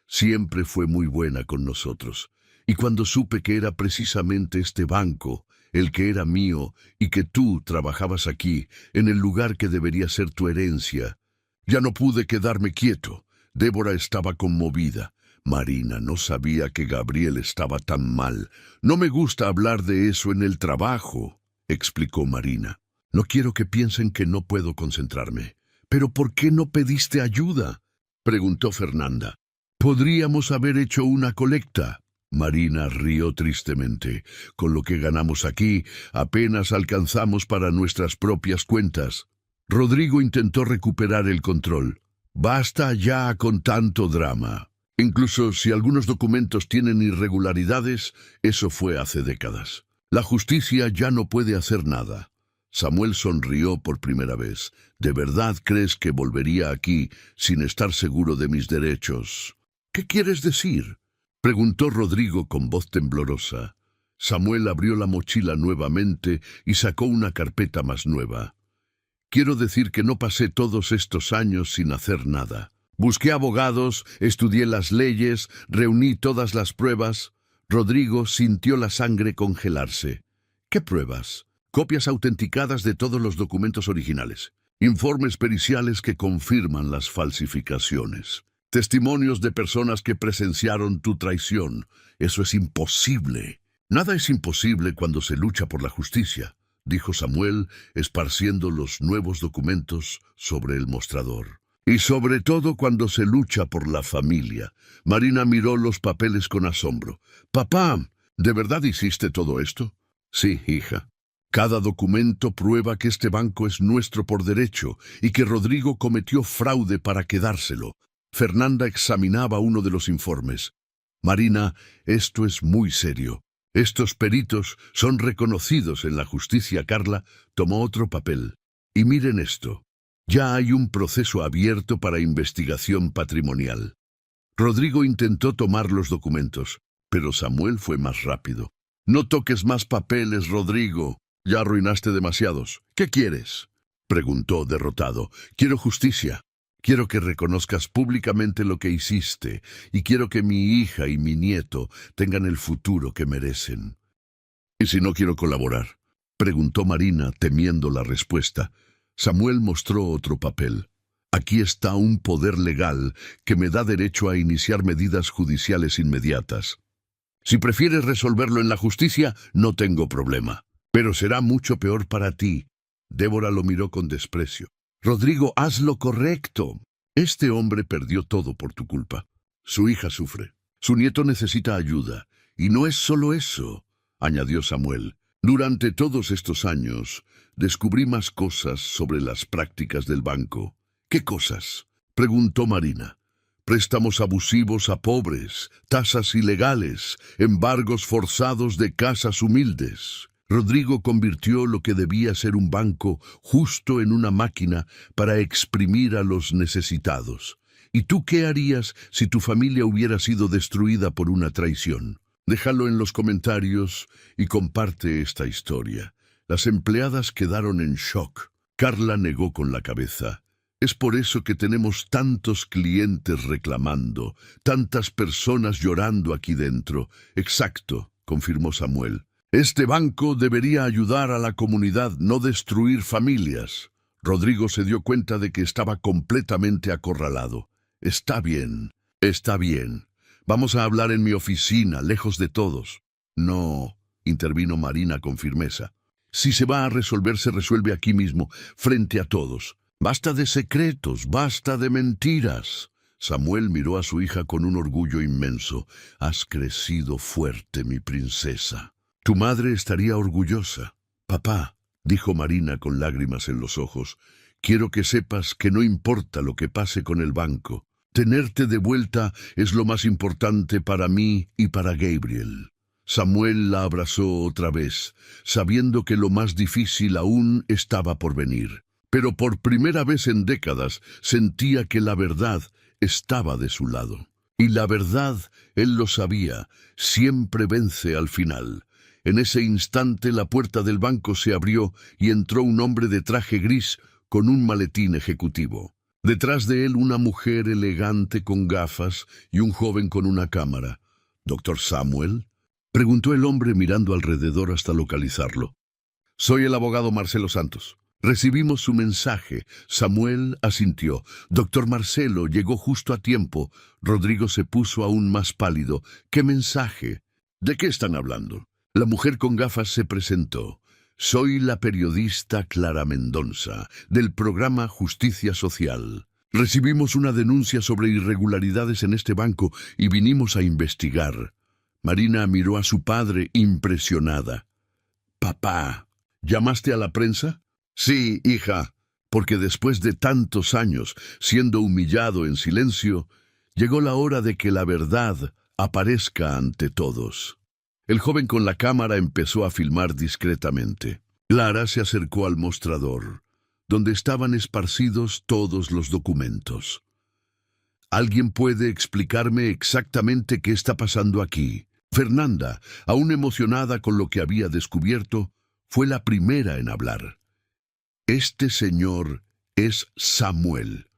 Siempre fue muy buena con nosotros, y cuando supe que era precisamente este banco, el que era mío, y que tú trabajabas aquí, en el lugar que debería ser tu herencia, ya no pude quedarme quieto. Débora estaba conmovida. Marina no sabía que Gabriel estaba tan mal. No me gusta hablar de eso en el trabajo, explicó Marina. No quiero que piensen que no puedo concentrarme. ¿Pero por qué no pediste ayuda?, preguntó Fernanda. Podríamos haber hecho una colecta. Marina rió tristemente. Con lo que ganamos aquí, apenas alcanzamos para nuestras propias cuentas. Rodrigo intentó recuperar el control. Basta ya con tanto drama. Incluso si algunos documentos tienen irregularidades, eso fue hace décadas. La justicia ya no puede hacer nada. Samuel sonrió por primera vez. ¿De verdad crees que volvería aquí sin estar seguro de mis derechos? ¿Qué quieres decir?, preguntó Rodrigo con voz temblorosa. Samuel abrió la mochila nuevamente y sacó una carpeta más nueva. Quiero decir que no pasé todos estos años sin hacer nada. Busqué abogados, estudié las leyes, reuní todas las pruebas. Rodrigo sintió la sangre congelarse. ¿Qué pruebas? Copias autenticadas de todos los documentos originales. Informes periciales que confirman las falsificaciones. Testimonios de personas que presenciaron tu traición. Eso es imposible. Nada es imposible cuando se lucha por la justicia. dijo Samuel, esparciendo los nuevos documentos sobre el mostrador. Y sobre todo cuando se lucha por la familia. Marina miró los papeles con asombro. «Papá, ¿de verdad hiciste todo esto?» «Sí, hija. Cada documento prueba que este banco es nuestro por derecho y que Rodrigo cometió fraude para quedárselo». Fernanda examinaba uno de los informes. «Marina, esto es muy serio. Estos peritos son reconocidos en la justicia». Carla tomó otro papel. «Y miren esto. Ya hay un proceso abierto para investigación patrimonial». Rodrigo intentó tomar los documentos, pero Samuel fue más rápido. «No toques más papeles, Rodrigo. Ya arruinaste demasiados. ¿Qué quieres?», preguntó derrotado. «Quiero justicia. Quiero que reconozcas públicamente lo que hiciste, y quiero que mi hija y mi nieto tengan el futuro que merecen». «¿Y si no quiero colaborar?», preguntó Marina, temiendo la respuesta. Samuel mostró otro papel. «Aquí está un poder legal que me da derecho a iniciar medidas judiciales inmediatas. Si prefieres resolverlo en la justicia, no tengo problema. Pero será mucho peor para ti». Débora lo miró con desprecio. «Rodrigo, haz lo correcto. Este hombre perdió todo por tu culpa. Su hija sufre. Su nieto necesita ayuda. Y no es solo eso», añadió Samuel. «Durante todos estos años, descubrí más cosas sobre las prácticas del banco». «¿Qué cosas?», preguntó Marina. «Préstamos abusivos a pobres, tasas ilegales, embargos forzados de casas humildes». Rodrigo convirtió lo que debía ser un banco justo en una máquina para exprimir a los necesitados. ¿Y tú qué harías si tu familia hubiera sido destruida por una traición? Déjalo en los comentarios y comparte esta historia. Las empleadas quedaron en shock. Carla negó con la cabeza. «Es por eso que tenemos tantos clientes reclamando, tantas personas llorando aquí dentro». «Exacto», confirmó Samuel. «Este banco debería ayudar a la comunidad, no destruir familias». Rodrigo se dio cuenta de que estaba completamente acorralado. Está bien. Vamos a hablar en mi oficina, lejos de todos». «No», intervino Marina con firmeza. «Si se va a resolver, se resuelve aquí mismo, frente a todos. Basta de secretos, basta de mentiras». Samuel miró a su hija con un orgullo inmenso. «Has crecido fuerte, mi princesa. Tu madre estaría orgullosa». «Papá», dijo Marina con lágrimas en los ojos, «quiero que sepas que no importa lo que pase con el banco. Tenerte de vuelta es lo más importante para mí y para Gabriel». Samuel la abrazó otra vez, sabiendo que lo más difícil aún estaba por venir. Pero por primera vez en décadas sentía que la verdad estaba de su lado. Y la verdad, él lo sabía, siempre vence al final. En ese instante la puerta del banco se abrió y entró un hombre de traje gris con un maletín ejecutivo. Detrás de él una mujer elegante con gafas y un joven con una cámara. «¿Dr. Samuel?», preguntó el hombre mirando alrededor hasta localizarlo. «Soy el abogado Marcelo Santos. Recibimos su mensaje». Samuel asintió. «Doctor Marcelo, llegó justo a tiempo». Rodrigo se puso aún más pálido. «¿Qué mensaje? ¿De qué están hablando?». La mujer con gafas se presentó. «Soy la periodista Clara Mendonza, del programa Justicia Social. Recibimos una denuncia sobre irregularidades en este banco y vinimos a investigar». Marina miró a su padre impresionada. «Papá, ¿llamaste a la prensa?». «Sí, hija, porque después de tantos años siendo humillado en silencio, llegó la hora de que la verdad aparezca ante todos». El joven con la cámara empezó a filmar discretamente. Clara se acercó al mostrador, donde estaban esparcidos todos los documentos. «¿Alguien puede explicarme exactamente qué está pasando aquí?». Fernanda, aún emocionada con lo que había descubierto, fue la primera en hablar. «Este señor es Samuel,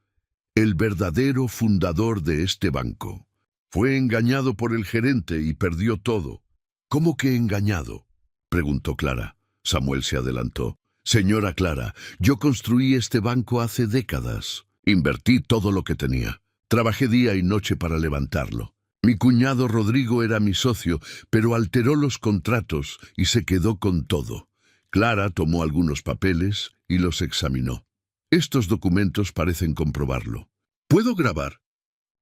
el verdadero fundador de este banco. Fue engañado por el gerente y perdió todo». «¿Cómo que engañado?», preguntó Clara. Samuel se adelantó. «Señora Clara, yo construí este banco hace décadas. Invertí todo lo que tenía. Trabajé día y noche para levantarlo. Mi cuñado Rodrigo era mi socio, pero alteró los contratos y se quedó con todo. Clara tomó algunos papeles y los examinó. Estos documentos parecen comprobarlo. ¿Puedo grabar?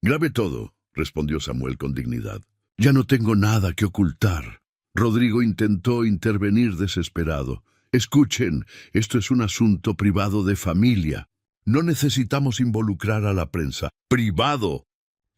Grabe todo, respondió Samuel con dignidad. Ya no tengo nada que ocultar. Rodrigo intentó intervenir desesperado. Escuchen, esto es un asunto privado de familia. No necesitamos involucrar a la prensa. ¡Privado!,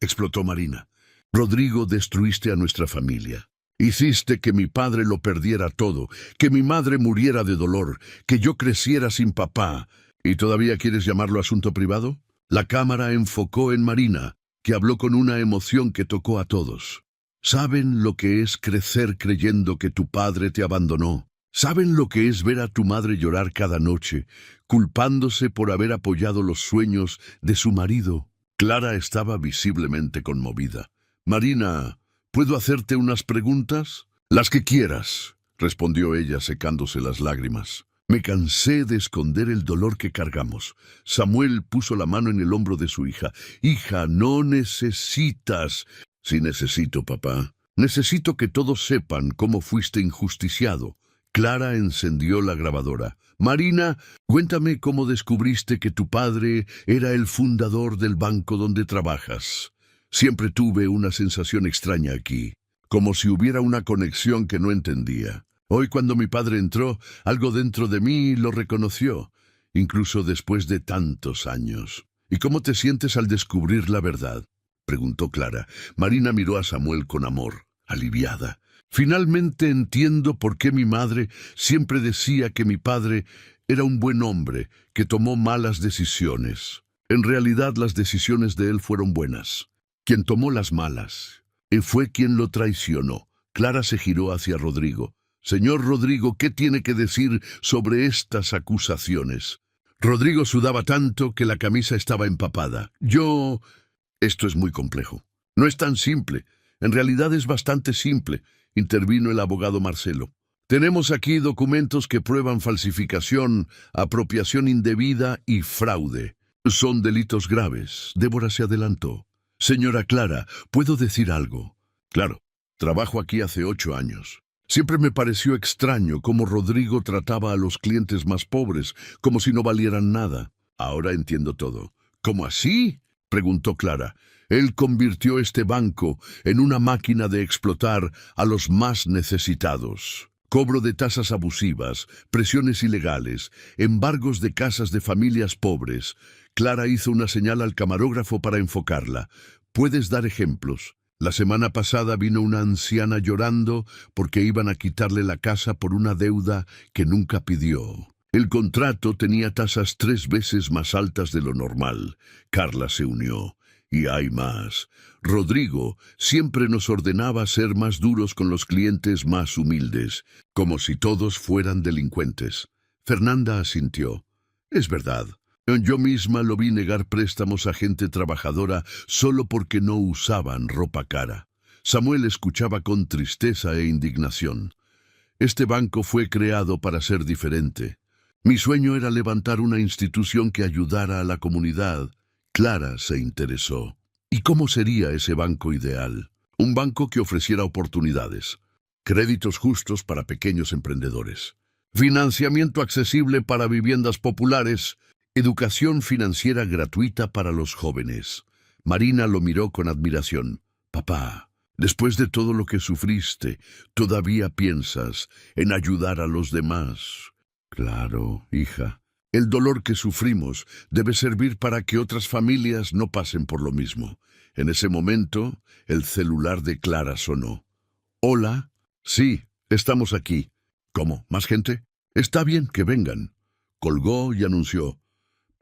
explotó Marina. Rodrigo, destruiste a nuestra familia. Hiciste que mi padre lo perdiera todo, que mi madre muriera de dolor, que yo creciera sin papá. ¿Y todavía quieres llamarlo asunto privado? La cámara enfocó en Marina, que habló con una emoción que tocó a todos. ¿Saben lo que es crecer creyendo que tu padre te abandonó? ¿Saben lo que es ver a tu madre llorar cada noche, culpándose por haber apoyado los sueños de su marido? Clara estaba visiblemente conmovida. Marina, ¿puedo hacerte unas preguntas? Las que quieras, respondió ella secándose las lágrimas. Me cansé de esconder el dolor que cargamos. Samuel puso la mano en el hombro de su hija. Hija, no necesitas. Sí necesito, papá. Necesito que todos sepan cómo fuiste injusticiado. Clara encendió la grabadora. Marina, cuéntame cómo descubriste que tu padre era el fundador del banco donde trabajas. Siempre tuve una sensación extraña aquí, como si hubiera una conexión que no entendía. Hoy cuando mi padre entró, algo dentro de mí lo reconoció, incluso después de tantos años. ¿Y cómo te sientes al descubrir la verdad?, preguntó Clara. Marina miró a Samuel con amor, aliviada. Finalmente entiendo por qué mi madre siempre decía que mi padre era un buen hombre, que tomó malas decisiones. En realidad las decisiones de él fueron buenas. Quien tomó las malas fue quien lo traicionó. Clara se giró hacia Rodrigo. Señor Rodrigo, ¿qué tiene que decir sobre estas acusaciones? Rodrigo sudaba tanto que la camisa estaba empapada. Esto es muy complejo. No es tan simple. En realidad es bastante simple, intervino el abogado Marcelo. Tenemos aquí documentos que prueban falsificación, apropiación indebida y fraude. Son delitos graves. Débora se adelantó. Señora Clara, ¿puedo decir algo? Claro, trabajo aquí hace 8 años. Siempre me pareció extraño cómo Rodrigo trataba a los clientes más pobres, como si no valieran nada. Ahora entiendo todo. ¿Cómo así?, preguntó Clara. Él convirtió este banco en una máquina de explotar a los más necesitados. Cobro de tasas abusivas, presiones ilegales, embargos de casas de familias pobres. Clara hizo una señal al camarógrafo para enfocarla. ¿Puedes dar ejemplos? La semana pasada vino una anciana llorando porque iban a quitarle la casa por una deuda que nunca pidió. El contrato tenía tasas 3 veces más altas de lo normal. Carla se unió. Y hay más. Rodrigo siempre nos ordenaba ser más duros con los clientes más humildes, como si todos fueran delincuentes. Fernanda asintió. Es verdad. Yo misma lo vi negar préstamos a gente trabajadora solo porque no usaban ropa cara. Samuel escuchaba con tristeza e indignación. Este banco fue creado para ser diferente. Mi sueño era levantar una institución que ayudara a la comunidad. Clara se interesó. ¿Y cómo sería ese banco ideal? Un banco que ofreciera oportunidades, créditos justos para pequeños emprendedores, financiamiento accesible para viviendas populares, educación financiera gratuita para los jóvenes. Marina lo miró con admiración. Papá, después de todo lo que sufriste, ¿todavía piensas en ayudar a los demás? Claro, hija. El dolor que sufrimos debe servir para que otras familias no pasen por lo mismo. En ese momento, el celular de Clara sonó. ¿Hola? Sí, estamos aquí. ¿Cómo? ¿Más gente? Está bien que vengan. Colgó y anunció.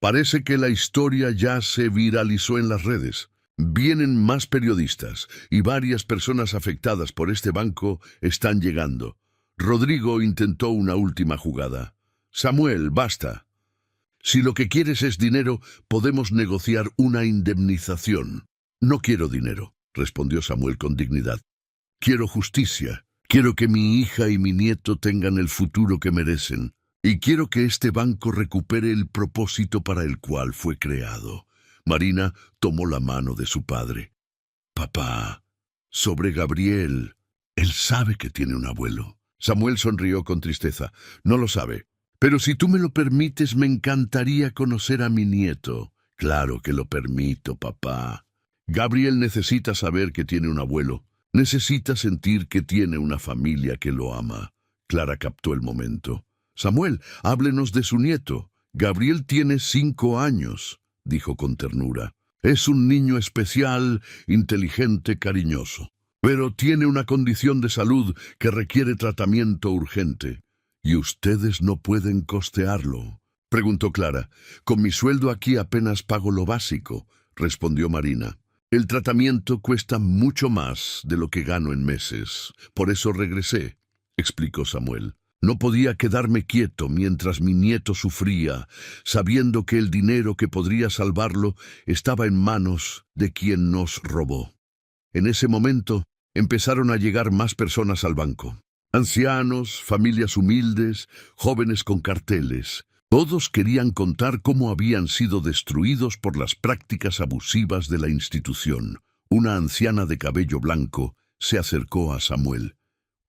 Parece que la historia ya se viralizó en las redes. Vienen más periodistas y varias personas afectadas por este banco están llegando. Rodrigo intentó una última jugada. Samuel, basta. Si lo que quieres es dinero, podemos negociar una indemnización. No quiero dinero, respondió Samuel con dignidad. Quiero justicia. Quiero que mi hija y mi nieto tengan el futuro que merecen. Y quiero que este banco recupere el propósito para el cual fue creado. Marina tomó la mano de su padre. Papá, sobre Gabriel, él sabe que tiene un abuelo. Samuel sonrió con tristeza. No lo sabe. Pero si tú me lo permites, me encantaría conocer a mi nieto. Claro que lo permito, papá. Gabriel necesita saber que tiene un abuelo. Necesita sentir que tiene una familia que lo ama. Clara captó el momento. Samuel, háblenos de su nieto. Gabriel tiene 5 años, dijo con ternura. Es un niño especial, inteligente, cariñoso. Pero tiene una condición de salud que requiere tratamiento urgente. ¿Y ustedes no pueden costearlo?, preguntó Clara. Con mi sueldo aquí apenas pago lo básico, respondió Marina. El tratamiento cuesta mucho más de lo que gano en meses. Por eso regresé, explicó Samuel. No podía quedarme quieto mientras mi nieto sufría, sabiendo que el dinero que podría salvarlo estaba en manos de quien nos robó. En ese momento empezaron a llegar más personas al banco. Ancianos, familias humildes, jóvenes con carteles. Todos querían contar cómo habían sido destruidos por las prácticas abusivas de la institución. Una anciana de cabello blanco se acercó a Samuel.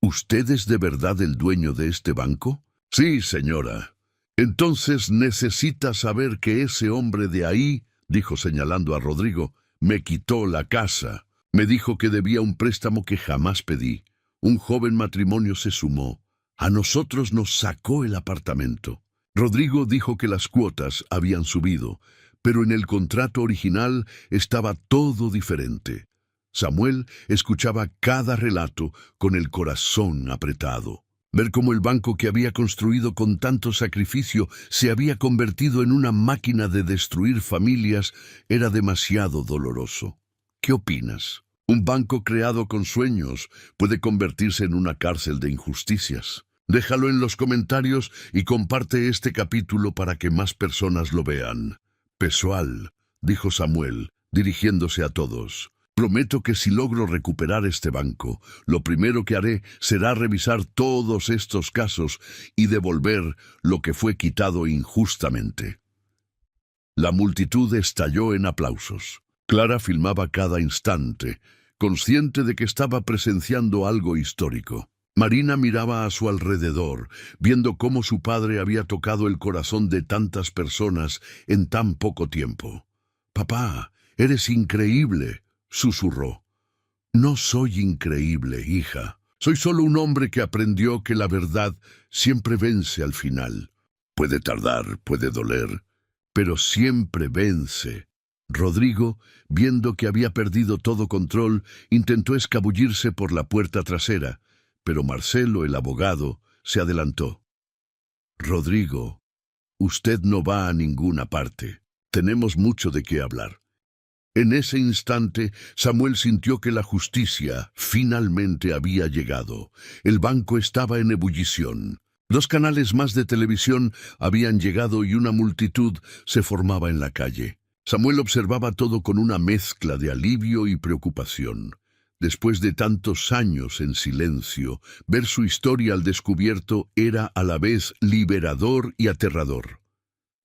¿Usted es de verdad el dueño de este banco? Sí, señora. Entonces necesita saber que ese hombre de ahí, dijo señalando a Rodrigo, me quitó la casa. Me dijo que debía un préstamo que jamás pedí. Un joven matrimonio se sumó. A nosotros nos sacó el apartamento. Rodrigo dijo que las cuotas habían subido, pero en el contrato original estaba todo diferente. Samuel escuchaba cada relato con el corazón apretado. Ver cómo el banco que había construido con tanto sacrificio se había convertido en una máquina de destruir familias era demasiado doloroso. ¿Qué opinas? Un banco creado con sueños puede convertirse en una cárcel de injusticias. Déjalo en los comentarios y comparte este capítulo para que más personas lo vean. Pesual, dijo Samuel, dirigiéndose a todos. Prometo que si logro recuperar este banco, lo primero que haré será revisar todos estos casos y devolver lo que fue quitado injustamente. La multitud estalló en aplausos. Clara filmaba cada instante, consciente de que estaba presenciando algo histórico. Marina miraba a su alrededor, viendo cómo su padre había tocado el corazón de tantas personas en tan poco tiempo. «Papá, eres increíble», susurró. «No soy increíble, hija. Soy solo un hombre que aprendió que la verdad siempre vence al final. Puede tardar, puede doler, pero siempre vence». Rodrigo, viendo que había perdido todo control, intentó escabullirse por la puerta trasera, pero Marcelo, el abogado, se adelantó. «Rodrigo, usted no va a ninguna parte. Tenemos mucho de qué hablar». En ese instante, Samuel sintió que la justicia finalmente había llegado. El banco estaba en ebullición. 2 canales más de televisión habían llegado y una multitud se formaba en la calle. Samuel observaba todo con una mezcla de alivio y preocupación. Después de tantos años en silencio, ver su historia al descubierto era a la vez liberador y aterrador.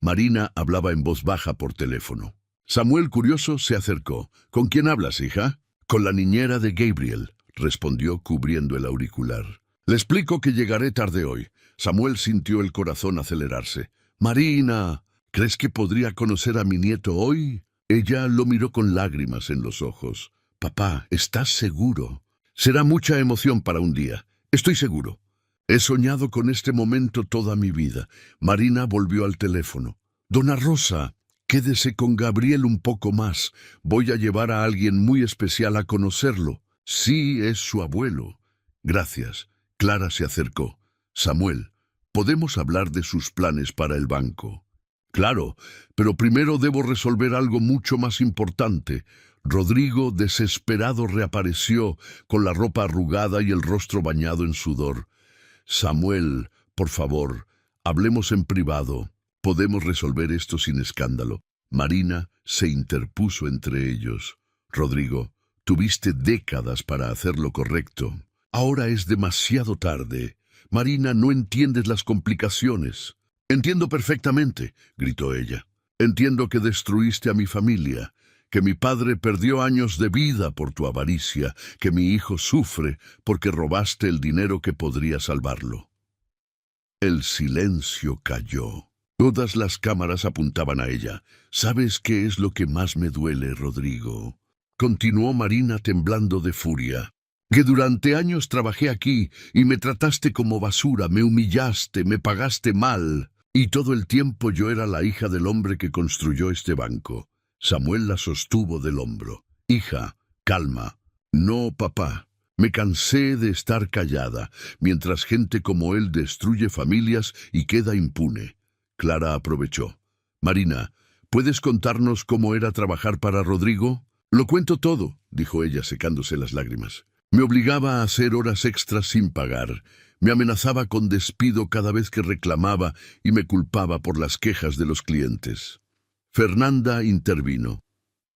Marina hablaba en voz baja por teléfono. Samuel, curioso, se acercó. «¿Con quién hablas, hija?» «Con la niñera de Gabriel», respondió cubriendo el auricular. «Le explico que llegaré tarde hoy». Samuel sintió el corazón acelerarse. «Marina, ¿crees que podría conocer a mi nieto hoy?» Ella lo miró con lágrimas en los ojos. «Papá, ¿estás seguro?» «Será mucha emoción para un día. Estoy seguro. He soñado con este momento toda mi vida». Marina volvió al teléfono. «Dona Rosa, quédese con Gabriel un poco más. Voy a llevar a alguien muy especial a conocerlo. Sí, es su abuelo». «Gracias». Clara se acercó. «Samuel, ¿podemos hablar de sus planes para el banco?» «Claro, pero primero debo resolver algo mucho más importante». Rodrigo, desesperado, reapareció con la ropa arrugada y el rostro bañado en sudor. «Samuel, por favor, hablemos en privado. Podemos resolver esto sin escándalo». Marina se interpuso entre ellos. «Rodrigo, tuviste décadas para hacer lo correcto. Ahora es demasiado tarde. Marina, no entiendes las complicaciones». «Entiendo perfectamente», gritó ella. «Entiendo que destruiste a mi familia, que mi padre perdió años de vida por tu avaricia, que mi hijo sufre porque robaste el dinero que podría salvarlo. El silencio cayó. Todas las cámaras apuntaban a ella. ¿Sabes qué es lo que más me duele, Rodrigo?, continuó Marina temblando de furia. Que durante años trabajé aquí y me trataste como basura, me humillaste, me pagaste mal. Y todo el tiempo yo era la hija del hombre que construyó este banco. Samuel la sostuvo del hombro. Hija, calma. No, papá. Me cansé de estar callada, mientras gente como él destruye familias y queda impune. Clara aprovechó. Marina, ¿puedes contarnos cómo era trabajar para Rodrigo? Lo cuento todo, dijo ella secándose las lágrimas. Me obligaba a hacer horas extras sin pagar. Me amenazaba con despido cada vez que reclamaba y me culpaba por las quejas de los clientes. Fernanda intervino.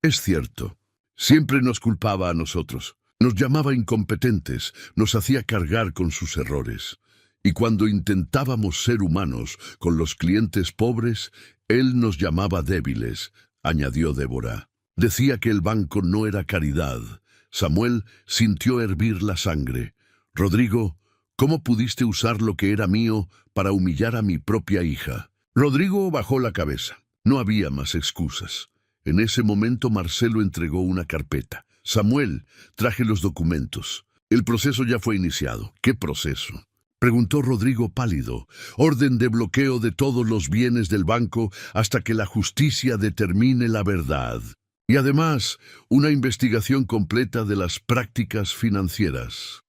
Es cierto. Siempre nos culpaba a nosotros. Nos llamaba incompetentes, nos hacía cargar con sus errores. Y cuando intentábamos ser humanos con los clientes pobres, él nos llamaba débiles, añadió Débora. Decía que el banco no era caridad. Samuel sintió hervir la sangre. Rodrigo, ¿cómo pudiste usar lo que era mío para humillar a mi propia hija? Rodrigo bajó la cabeza. No había más excusas. En ese momento Marcelo entregó una carpeta. Samuel, traje los documentos. El proceso ya fue iniciado. ¿Qué proceso?, preguntó Rodrigo pálido. Orden de bloqueo de todos los bienes del banco hasta que la justicia determine la verdad. Y además, una investigación completa de las prácticas financieras.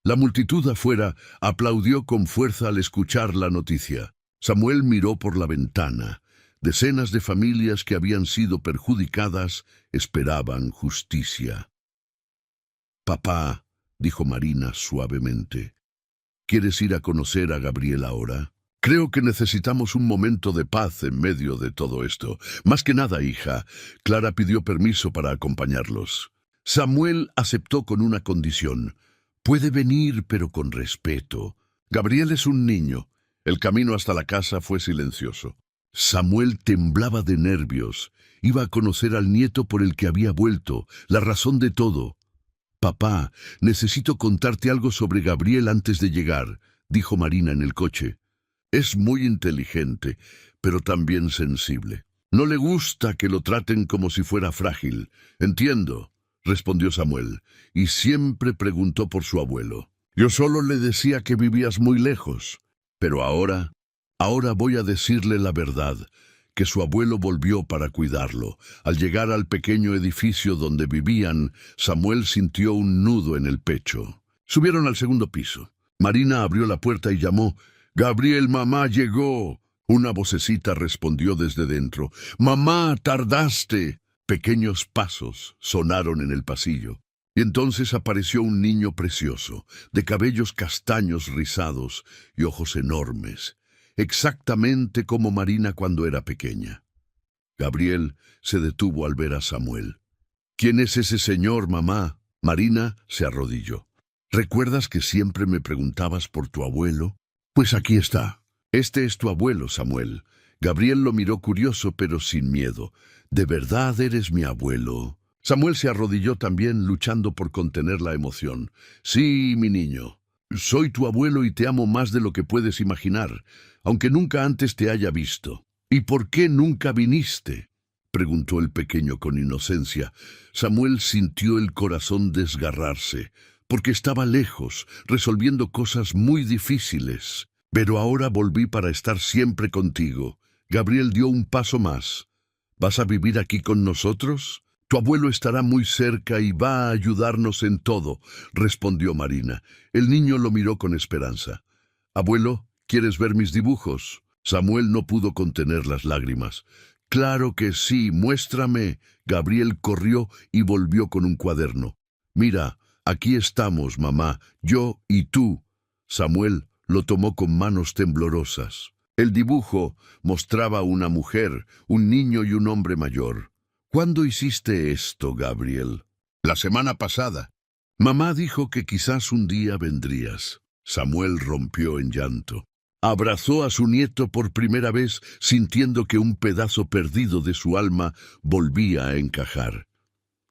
La multitud afuera aplaudió con fuerza al escuchar la noticia. Samuel miró por la ventana. Decenas de familias que habían sido perjudicadas esperaban justicia. Papá, dijo Marina suavemente, ¿quieres ir a conocer a Gabriel ahora? Creo que necesitamos un momento de paz en medio de todo esto. Más que nada, hija, Clara pidió permiso para acompañarlos. Samuel aceptó con una condición. Puede venir, pero con respeto. Gabriel es un niño. El camino hasta la casa fue silencioso. Samuel temblaba de nervios. Iba a conocer al nieto por el que había vuelto, la razón de todo. Papá, necesito contarte algo sobre Gabriel antes de llegar, dijo Marina en el coche. Es muy inteligente, pero también sensible. No le gusta que lo traten como si fuera frágil. Entiendo, respondió Samuel, y siempre preguntó por su abuelo. Yo solo le decía que vivías muy lejos, pero ahora voy a decirle la verdad, que su abuelo volvió para cuidarlo. Al llegar al pequeño edificio donde vivían, Samuel sintió un nudo en el pecho. Subieron al segundo piso. Marina abrió la puerta y llamó, «Gabriel, mamá llegó». Una vocecita respondió desde dentro, «Mamá, tardaste». Pequeños pasos sonaron en el pasillo. Y entonces apareció un niño precioso, de cabellos castaños rizados y ojos enormes, exactamente como Marina cuando era pequeña. Gabriel se detuvo al ver a Samuel. «¿Quién es ese señor, mamá?» Marina se arrodilló. «¿Recuerdas que siempre me preguntabas por tu abuelo? Pues aquí está. Este es tu abuelo, Samuel». Gabriel lo miró curioso pero sin miedo. «¿De verdad eres mi abuelo?» Samuel se arrodilló también, luchando por contener la emoción. «Sí, mi niño. Soy tu abuelo y te amo más de lo que puedes imaginar, aunque nunca antes te haya visto». «¿Y por qué nunca viniste?», preguntó el pequeño con inocencia. Samuel sintió el corazón desgarrarse, porque estaba lejos, resolviendo cosas muy difíciles. «Pero ahora volví para estar siempre contigo». Gabriel dio un paso más. «¿Vas a vivir aquí con nosotros? Tu abuelo estará muy cerca y va a ayudarnos en todo», respondió Marina. El niño lo miró con esperanza. «Abuelo, ¿quieres ver mis dibujos?». Samuel no pudo contener las lágrimas. «Claro que sí, muéstrame». Gabriel corrió y volvió con un cuaderno. «Mira, aquí estamos, mamá, yo y tú». Samuel lo tomó con manos temblorosas. El dibujo mostraba una mujer, un niño y un hombre mayor. «¿Cuándo hiciste esto, Gabriel?» «La semana pasada». «Mamá dijo que quizás un día vendrías». Samuel rompió en llanto. Abrazó a su nieto por primera vez, sintiendo que un pedazo perdido de su alma volvía a encajar.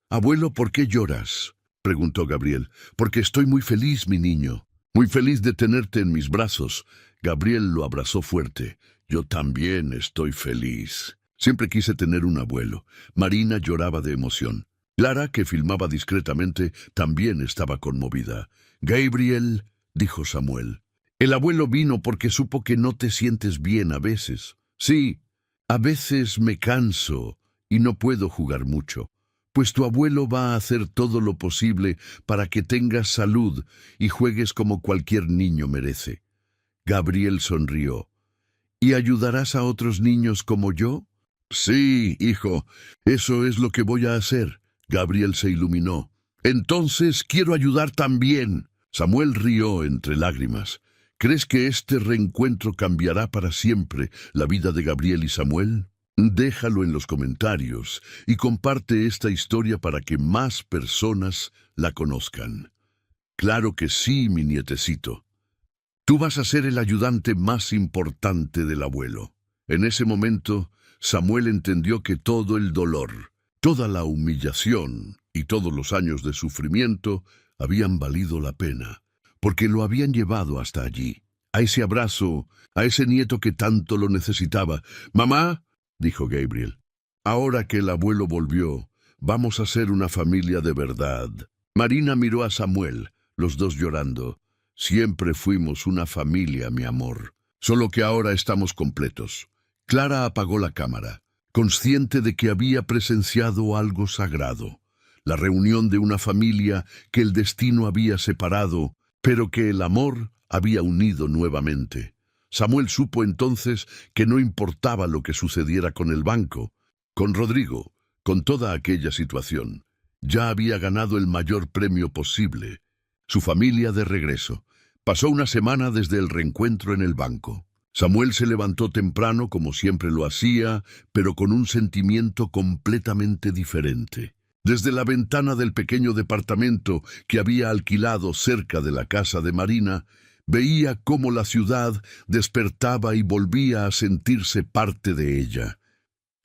«Abuelo, ¿por qué lloras?», preguntó Gabriel. «Porque estoy muy feliz, mi niño. Muy feliz de tenerte en mis brazos». Gabriel lo abrazó fuerte. «Yo también estoy feliz. Siempre quise tener un abuelo». Marina lloraba de emoción. Clara, que filmaba discretamente, también estaba conmovida. «Gabriel», dijo Samuel, «el abuelo vino porque supo que no te sientes bien a veces». «Sí, a veces me canso y no puedo jugar mucho. Pues tu abuelo va a hacer todo lo posible para que tengas salud y juegues como cualquier niño merece». Gabriel sonrió. «¿Y ayudarás a otros niños como yo?». «Sí, hijo, eso es lo que voy a hacer». Gabriel se iluminó. «Entonces quiero ayudar también». Samuel rió entre lágrimas. «¿Crees que este reencuentro cambiará para siempre la vida de Gabriel y Samuel? Déjalo en los comentarios y comparte esta historia para que más personas la conozcan». «Claro que sí, mi nietecito. Tú vas a ser el ayudante más importante del abuelo». En ese momento, Samuel entendió que todo el dolor, toda la humillación y todos los años de sufrimiento habían valido la pena, porque lo habían llevado hasta allí, a ese abrazo, a ese nieto que tanto lo necesitaba. «Mamá», dijo Gabriel, «ahora que el abuelo volvió, vamos a ser una familia de verdad». Marina miró a Samuel, los dos llorando. «Siempre fuimos una familia, mi amor, solo que ahora estamos completos». Clara apagó la cámara, consciente de que había presenciado algo sagrado, la reunión de una familia que el destino había separado, pero que el amor había unido nuevamente. Samuel supo entonces que no importaba lo que sucediera con el banco, con Rodrigo, con toda aquella situación. Ya había ganado el mayor premio posible, su familia de regreso. Pasó una semana desde el reencuentro en el banco. Samuel se levantó temprano como siempre lo hacía, pero con un sentimiento completamente diferente. Desde la ventana del pequeño departamento que había alquilado cerca de la casa de Marina, veía cómo la ciudad despertaba y volvía a sentirse parte de ella.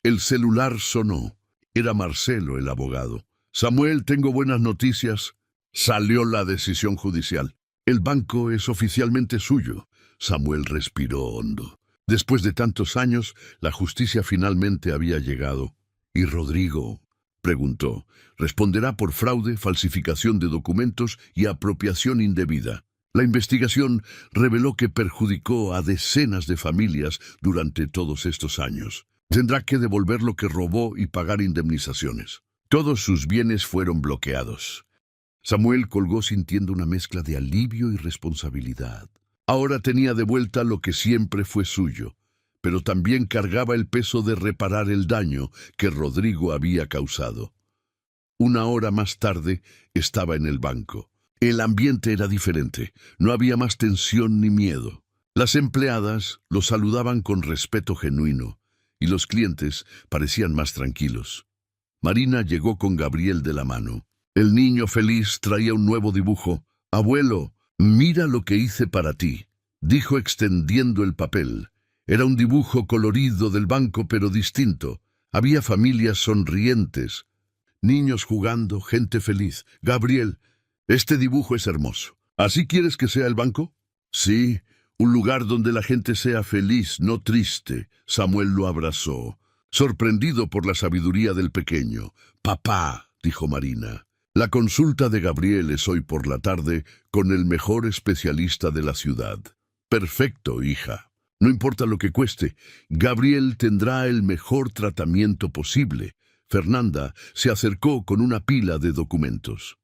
El celular sonó. Era Marcelo, el abogado. «Samuel, tengo buenas noticias». Salió la decisión judicial. «El banco es oficialmente suyo». Samuel respiró hondo. Después de tantos años, la justicia finalmente había llegado. «¿Y Rodrigo?», preguntó. «Responderá por fraude, falsificación de documentos y apropiación indebida». La investigación reveló que perjudicó a decenas de familias durante todos estos años. Tendrá que devolver lo que robó y pagar indemnizaciones. Todos sus bienes fueron bloqueados. Samuel colgó sintiendo una mezcla de alivio y responsabilidad. Ahora tenía de vuelta lo que siempre fue suyo, pero también cargaba el peso de reparar el daño que Rodrigo había causado. Una hora más tarde estaba en el banco. El ambiente era diferente, no había más tensión ni miedo. Las empleadas lo saludaban con respeto genuino, y los clientes parecían más tranquilos. Marina llegó con Gabriel de la mano. El niño feliz traía un nuevo dibujo. «Abuelo, mira lo que hice para ti», dijo extendiendo el papel. Era un dibujo colorido del banco, pero distinto. Había familias sonrientes, niños jugando, gente feliz. «Gabriel, este dibujo es hermoso. ¿Así quieres que sea el banco?». «Sí, un lugar donde la gente sea feliz, no triste». Samuel lo abrazó, sorprendido por la sabiduría del pequeño. «Papá», dijo Marina, «la consulta de Gabriel es hoy por la tarde con el mejor especialista de la ciudad». «Perfecto, hija. No importa lo que cueste, Gabriel tendrá el mejor tratamiento posible». Fernanda se acercó con una pila de documentos.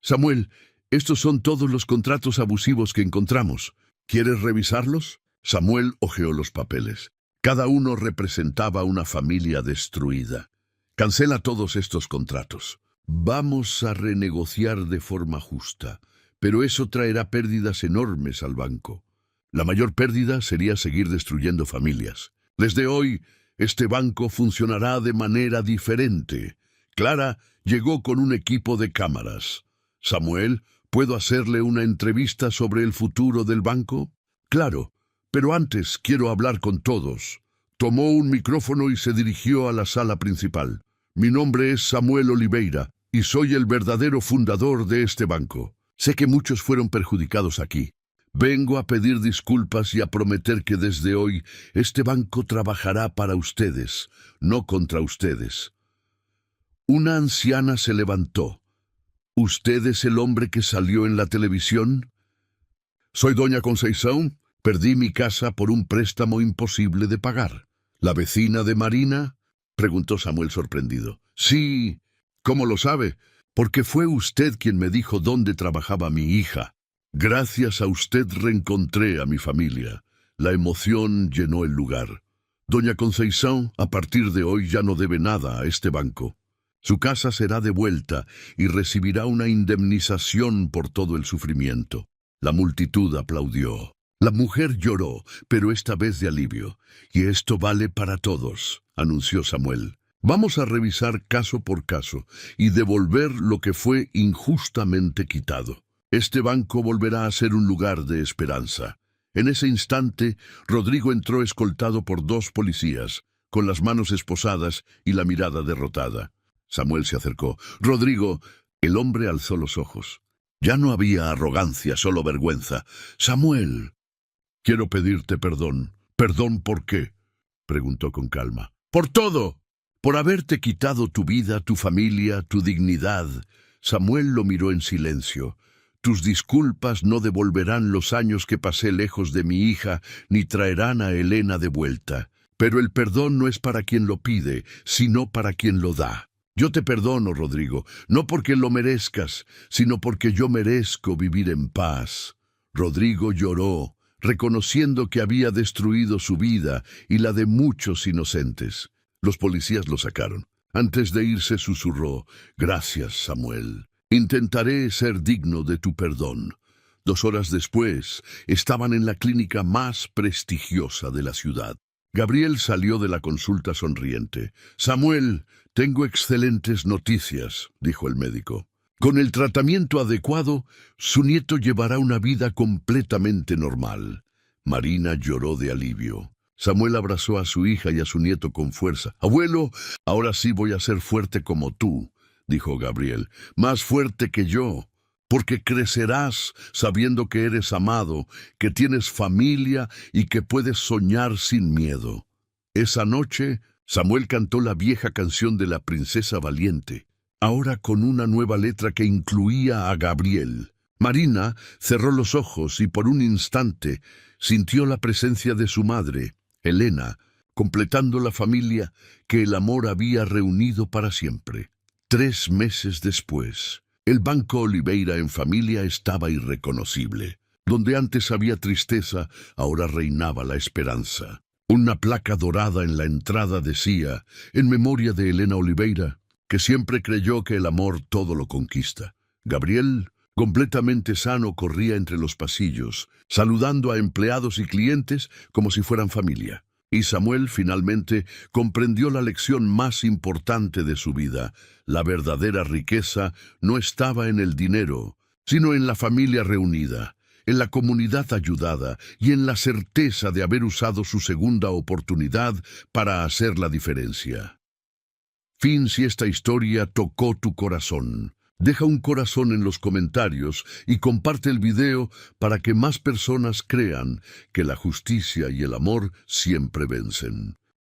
«Samuel, estos son todos los contratos abusivos que encontramos. ¿Quieres revisarlos?». Samuel hojeó los papeles. Cada uno representaba una familia destruida. «Cancela todos estos contratos. Vamos a renegociar de forma justa, pero eso traerá pérdidas enormes al banco. La mayor pérdida sería seguir destruyendo familias. Desde hoy, este banco funcionará de manera diferente». Clara llegó con un equipo de cámaras. «Samuel, ¿puedo hacerle una entrevista sobre el futuro del banco?». «Claro, Pero antes quiero hablar con todos. Tomó un micrófono y se dirigió a la sala principal. Mi nombre es Samuel Oliveira y soy el verdadero fundador de este banco. Sé que muchos fueron perjudicados aquí. Vengo a pedir disculpas y a prometer que desde hoy este banco trabajará para ustedes, no contra ustedes. Una anciana se levantó. ¿Usted es el hombre que salió en la televisión? Soy doña Conceição. Perdí mi casa por un préstamo imposible de pagar. ¿La vecina de Marina?, preguntó Samuel sorprendido. Sí. ¿Cómo lo sabe? Porque fue usted quien me dijo dónde trabajaba mi hija. Gracias a usted reencontré a mi familia. La emoción llenó el lugar. Doña Conceição, a partir de hoy ya no debe nada a este banco. Su casa será devuelta y recibirá una indemnización por todo el sufrimiento. La multitud aplaudió. La mujer lloró, pero esta vez de alivio. Y esto vale para todos, anunció Samuel. Vamos a revisar caso por caso y devolver lo que fue injustamente quitado. Este banco volverá a ser un lugar de esperanza. En ese instante, Rodrigo entró escoltado por 2 policías, con las manos esposadas y la mirada derrotada. Samuel se acercó. Rodrigo, el hombre alzó los ojos. Ya no había arrogancia, solo vergüenza. Samuel, quiero pedirte perdón. ¿Perdón por qué?, preguntó con calma. ¡Por todo! Por haberte quitado tu vida, tu familia, tu dignidad. Samuel lo miró en silencio. Tus disculpas no devolverán los años que pasé lejos de mi hija, ni traerán a Elena de vuelta. Pero el perdón no es para quien lo pide, sino para quien lo da. Yo te perdono, Rodrigo, no porque lo merezcas, sino porque yo merezco vivir en paz. Rodrigo lloró, reconociendo que había destruido su vida y la de muchos inocentes. Los policías lo sacaron. Antes de irse susurró, gracias, Samuel. Intentaré ser digno de tu perdón. 2 horas después, estaban en la clínica más prestigiosa de la ciudad. Gabriel salió de la consulta sonriente. Samuel, tengo excelentes noticias, dijo el médico. Con el tratamiento adecuado, su nieto llevará una vida completamente normal. Marina lloró de alivio. Samuel abrazó a su hija y a su nieto con fuerza. Abuelo, ahora sí voy a ser fuerte como tú, dijo Gabriel, más fuerte que yo, porque crecerás sabiendo que eres amado, que tienes familia y que puedes soñar sin miedo. Esa noche, Samuel cantó la vieja canción de la princesa valiente, ahora con una nueva letra que incluía a Gabriel. Marina cerró los ojos y por un instante sintió la presencia de su madre, Elena, completando la familia que el amor había reunido para siempre. 3 meses después, el Banco Oliveira en familia estaba irreconocible. Donde antes había tristeza, ahora reinaba la esperanza. Una placa dorada en la entrada decía, en memoria de Elena Oliveira, que siempre creyó que el amor todo lo conquista. Gabriel, completamente sano, corría entre los pasillos, saludando a empleados y clientes como si fueran familia. Y Samuel finalmente comprendió la lección más importante de su vida. La verdadera riqueza no estaba en el dinero, sino en la familia reunida, en la comunidad ayudada y en la certeza de haber usado su segunda oportunidad para hacer la diferencia. Fin si esta historia tocó tu corazón. Deja un corazón en los comentarios y comparte el video para que más personas crean que la justicia y el amor siempre vencen.